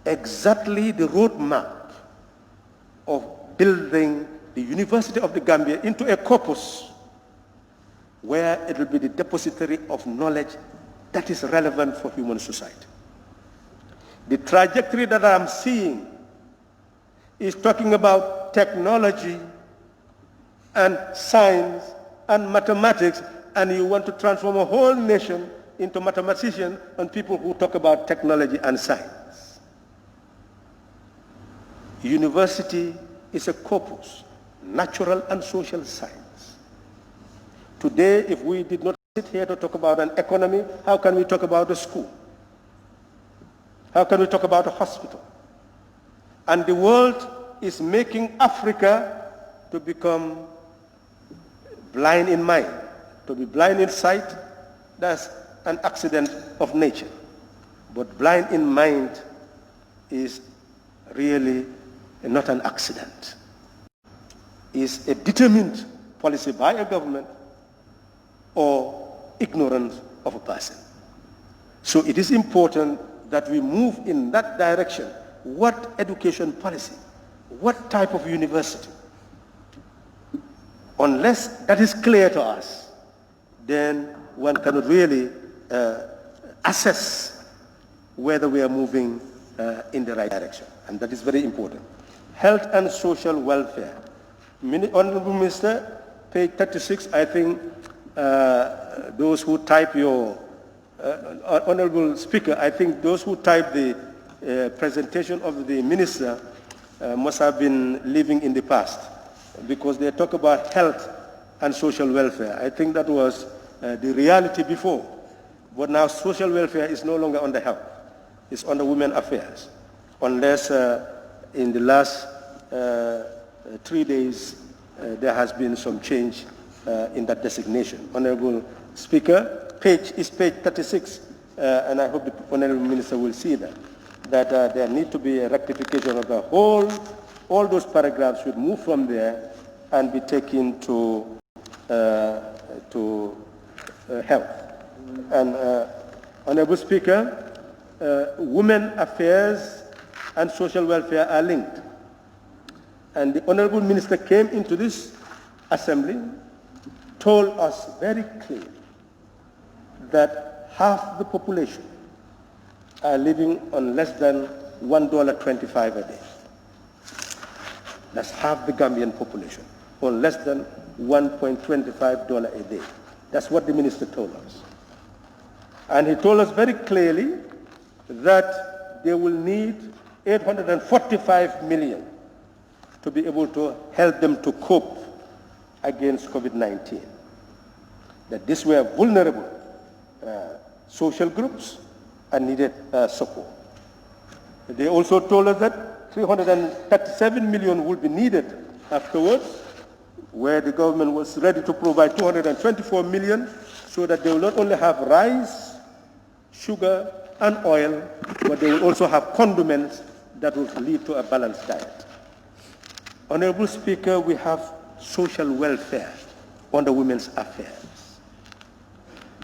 exactly the roadmap of building the University of the Gambia into a corpus where it will be the depository of knowledge that is relevant for human society. The trajectory that I'm seeing is talking about technology and science and mathematics, and you want to transform a whole nation into mathematicians and people who talk about technology and science. University is a corpus, natural and social science. Today, if we did not sit here to talk about an economy, how can we talk about a school? How can we talk about a hospital? And the world is making Africa to become blind in mind. To be blind in sight, that's an accident of nature. But blind in mind is really not an accident. It's a determined policy by a government or ignorance of a person. So it is important that we move in that direction. What education policy? What type of university? Unless that is clear to us, then one cannot really assess whether we are moving in the right direction. And that is very important. Health and social welfare. Honorable Minister, page 36, I think those who type your, Honorable Speaker, I think those who type the presentation of the minister must have been living in the past, because they talk about health and social welfare. I think that was the reality before. But now social welfare is no longer under health. It's under women affairs. Unless in the last 3 days there has been some change in that designation. Honorable Speaker, page 36, and I hope the Honorable Minister will see that there need to be a rectification of the whole. All those paragraphs should move from there and be taken to health. And Honorable Speaker, women affairs and social welfare are linked. And the Honorable Minister came into this assembly told us very clearly that half the population are living on less than $1.25 a day. That's half the Gambian population, on less than $1.25 a day. That's what the minister told us. And he told us very clearly that they will need $845 million to be able to help them to cope against COVID-19. That these were vulnerable social groups and needed support. They also told us that $337 million will be needed afterwards, where the government was ready to provide $224 million so that they will not only have rice, sugar, and oil, but they will also have condiments that will lead to a balanced diet. Honorable Speaker, we have social welfare under women's affairs.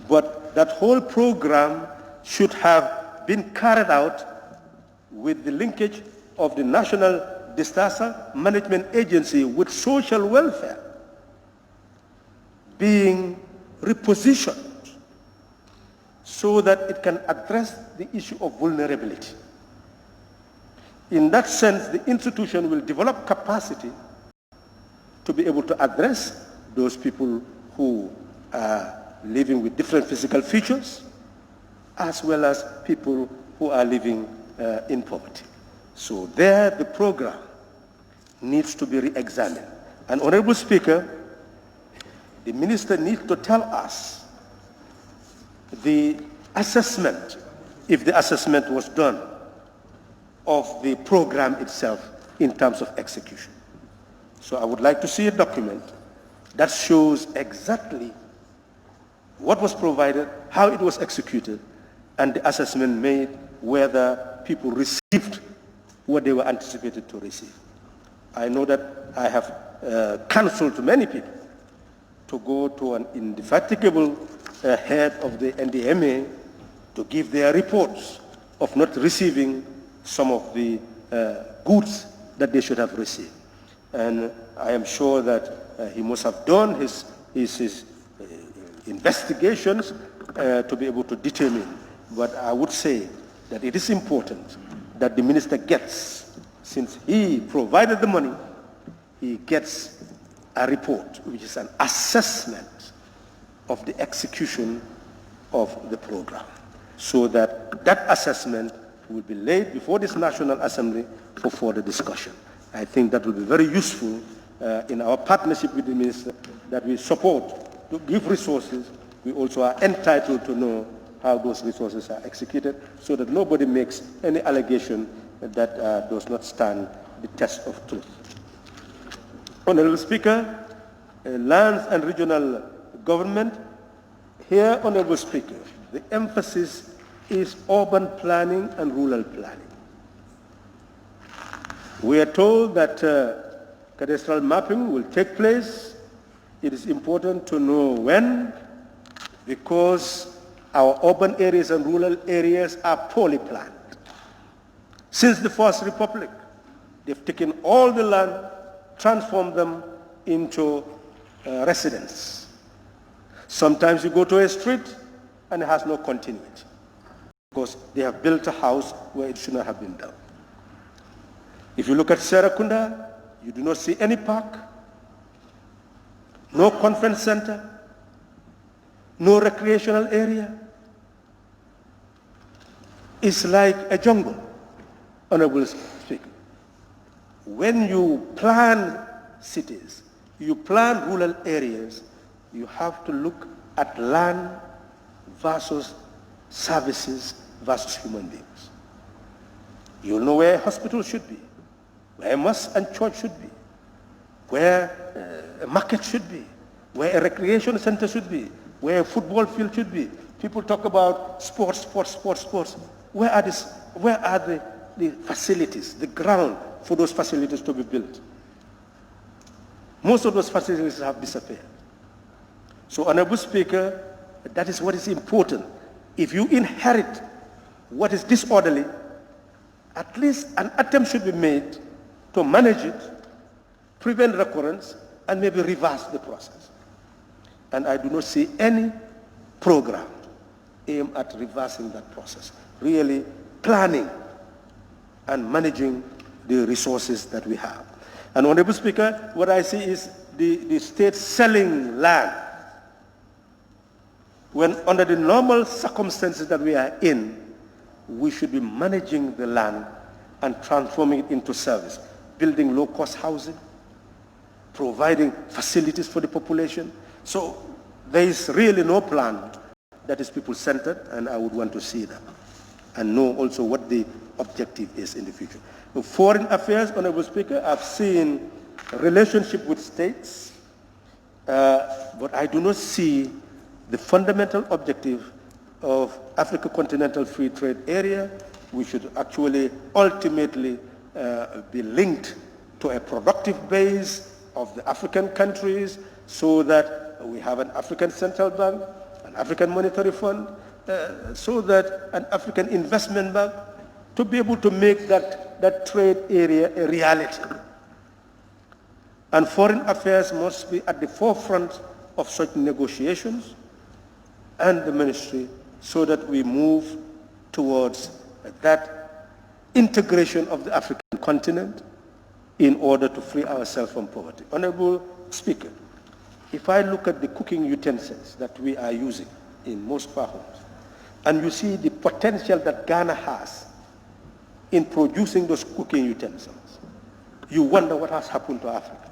But that whole program should have been carried out with the linkage of the National Disaster Management Agency with social welfare being repositioned so that it can address the issue of vulnerability. In that sense, the institution will develop capacity to be able to address those people who are living with different physical features, as well as people who are living in poverty. So there, the program needs to be re-examined. And Honorable Speaker, the minister needs to tell us the assessment, if the assessment was done, of the program itself in terms of execution. So I would like to see a document that shows exactly what was provided, how it was executed, and the assessment made whether people received what they were anticipated to receive. I know that I have counseled to many people to go to an indefatigable head of the NDMA to give their reports of not receiving some of the goods that they should have received. And I am sure that he must have done his investigations to be able to determine. But I would say that it is important that the minister gets, since he provided the money, he gets a report, which is an assessment of the execution of the program, so that that assessment will be laid before this National Assembly for further discussion. I think that will be very useful in our partnership with the minister, that we support to give resources. We also are entitled to know how those resources are executed, so that nobody makes any allegation that does not stand the test of truth. Honorable Speaker, lands and regional government, here, Honorable Speaker, the emphasis is urban planning and rural planning. We are told that cadastral mapping will take place. It is important to know when, because our urban areas and rural areas are poorly planned. Since the First Republic, they've taken all the land, transformed them into residence. Sometimes you go to a street and it has no continuity, because they have built a house where it should not have been built. If you look at Serakunda, you do not see any park, no conference center, no recreational area. It's like a jungle, Honorable Speaker. When you plan cities, you plan rural areas, you have to look at land versus services versus human beings. You'll know where a hospital should be, where a mosque and church should be, where a market should be, where a recreation center should be, where a football field should be. People talk about sports. Where are the facilities, the ground for those facilities to be built? Most of those facilities have disappeared. So, Honorable Speaker, that is what is important. If you inherit what is disorderly, at least an attempt should be made to manage it, prevent recurrence, and maybe reverse the process. And I do not see any program aimed at reversing that process, really planning and managing the resources that we have. And Honorable Speaker, what I see is the state selling land when under the normal circumstances that we are in, we should be managing the land and transforming it into service, building low-cost housing, providing facilities for the population. So there is really no plan that is people-centered, and I would want to see that and know also what the objective is in the future. In foreign affairs, Honorable Speaker, I've seen relationship with states, but I do not see the fundamental objective of Africa Continental Free Trade Area. We should actually ultimately be linked to a productive base of the African countries so that we have an African Central Bank, an African Monetary Fund, so that an African Investment Bank to be able to make that trade area a reality. And foreign affairs must be at the forefront of such negotiations and the ministry so that we move towards that integration of the African continent in order to free ourselves from poverty. Honorable Speaker, if I look at the cooking utensils that we are using in most of our homes, and you see the potential that Ghana has in producing those cooking utensils, you wonder what has happened to Africa.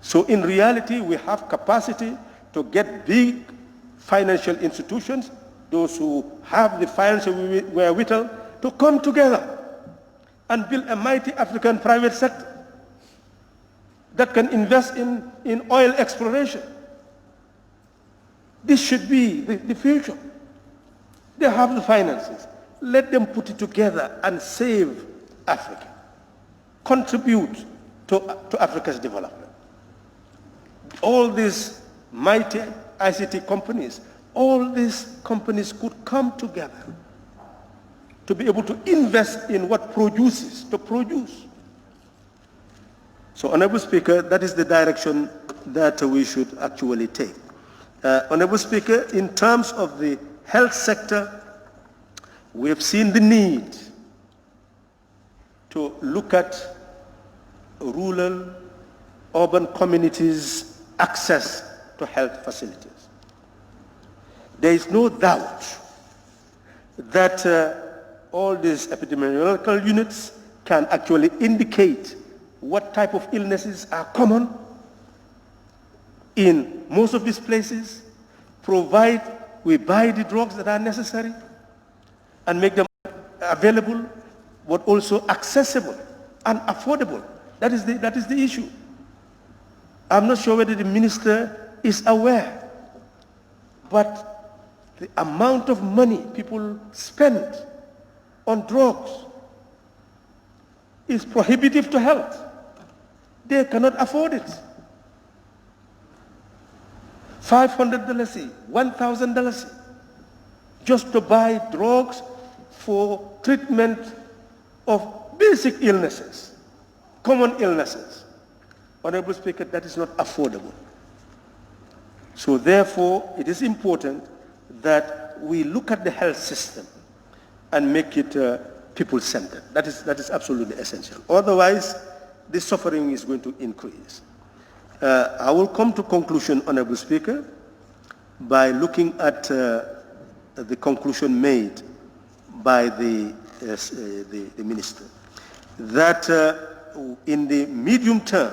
So in reality, we have capacity to get big financial institutions, those who have the financial wherewithal, to come together and build a mighty African private sector that can invest in oil exploration. This should be the future. They have the finances. Let them put it together and save Africa. Contribute to Africa's development. All these mighty ICT companies, all these companies could come together to be able to invest in what produces, to produce. So, Honorable Speaker, that is the direction that we should actually take. Honorable Speaker, in terms of the health sector, we have seen the need to look at rural, urban communities' access to health facilities. There is no doubt that all these epidemiological units can actually indicate what type of illnesses are common in most of these places, provide we buy the drugs that are necessary and make them available, but also accessible and affordable. That is the issue. I'm not sure whether the minister is aware, but the amount of money people spend on drugs is prohibitive to health. They cannot afford it. $500, $1,000 just to buy drugs for treatment of basic illnesses, common illnesses. Honorable Speaker, that is not affordable. So therefore, it is important that we look at the health system and make it people-centered. That is absolutely essential. Otherwise, the suffering is going to increase. I will come to conclusion, Honorable Speaker, by looking at the conclusion made by the minister, that in the medium term,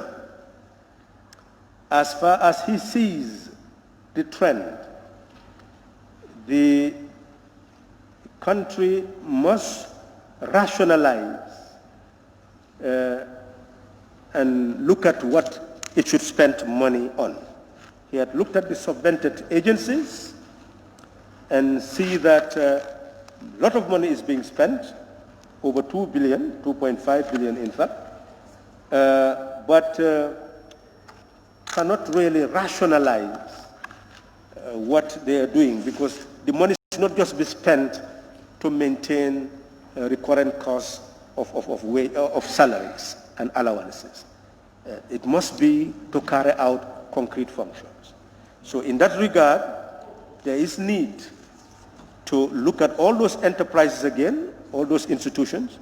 as far as he sees the trend, the country must rationalize and look at what it should spend money on. He had looked at the subvented agencies and see that a lot of money is being spent, over 2 billion, 2.5 billion in fact, but cannot really rationalize what they are doing, because the money should not just be spent to maintain recurrent costs of salaries and allowances. It must be to carry out concrete functions. So in that regard, there is need to look at all those enterprises again, all those institutions,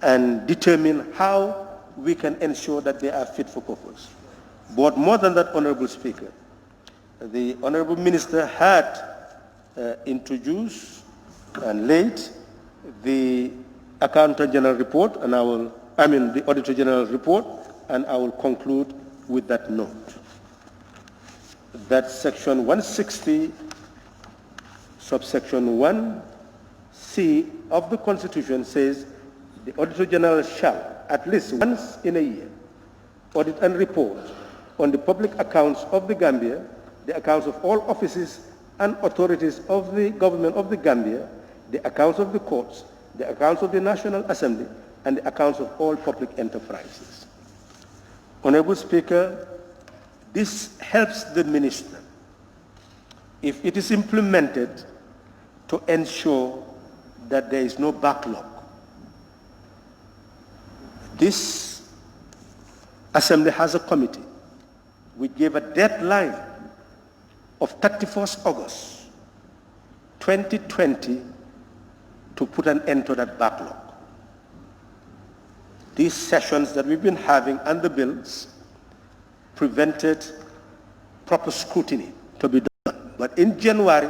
and determine how we can ensure that they are fit for purpose. But more than that, Honorable Speaker, the Honorable Minister had introduced and laid the Accountant General report, and the Auditor General report, and I will conclude with that note. That section 160, subsection 1C of the Constitution says the Auditor General shall, at least once in a year, audit and report on the public accounts of the Gambia, the accounts of all offices and authorities of the government of the Gambia, the accounts of the courts, the accounts of the National Assembly, and the accounts of all public enterprises. Honorable Speaker, this helps the minister, if it is implemented, to ensure that there is no backlog. This Assembly has a committee which gave a deadline of 31st August 2020 to put an end to that backlog. These sessions that we've been having and the bills prevented proper scrutiny to be done. But in January,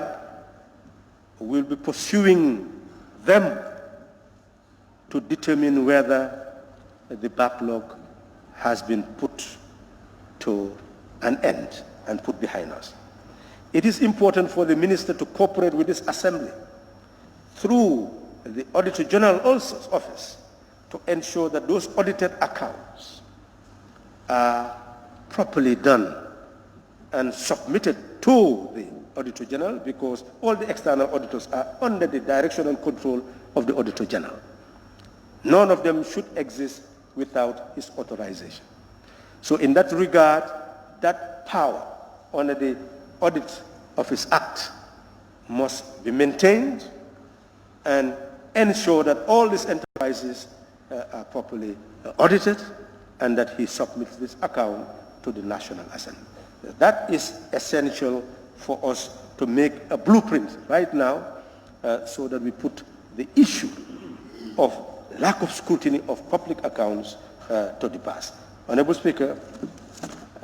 we'll be pursuing them to determine whether the backlog has been put to an end and put behind us. It is important for the minister to cooperate with this assembly through the Auditor General's office to ensure that those audited accounts are properly done and submitted to the Auditor General, because all the external auditors are under the direction and control of the Auditor General. None of them should exist without his authorization. So in that regard, that power under the Audit Office Act must be maintained and ensure that all these enterprises are properly audited and that he submits this account to the National Assembly. That is essential for us to make a blueprint right now so that we put the issue of lack of scrutiny of public accounts to the past. Honorable Speaker,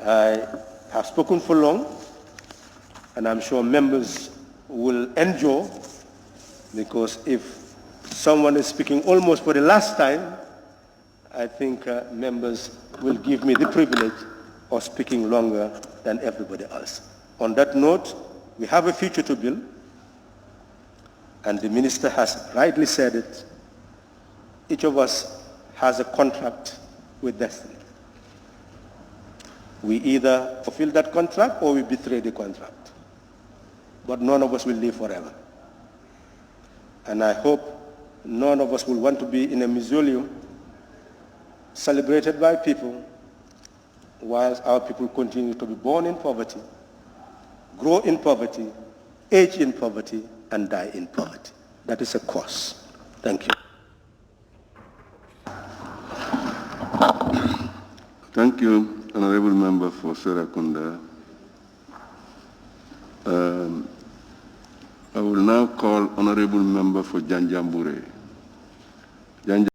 I have spoken for long, and I'm sure members will endure, because if someone is speaking almost for the last time, I think members will give me the privilege of speaking longer than everybody else. On that note, we have a future to build, and the minister has rightly said it. Each of us has a contract with destiny. We either fulfill that contract or we betray the contract. But none of us will live forever. And I hope none of us will want to be in a mausoleum celebrated by people whilst our people continue to be born in poverty, grow in poverty, age in poverty, and die in poverty. That is a curse. Thank you.
Thank you, Honorable Member for Serakunda. I will now call Honorable Member for Janjambure.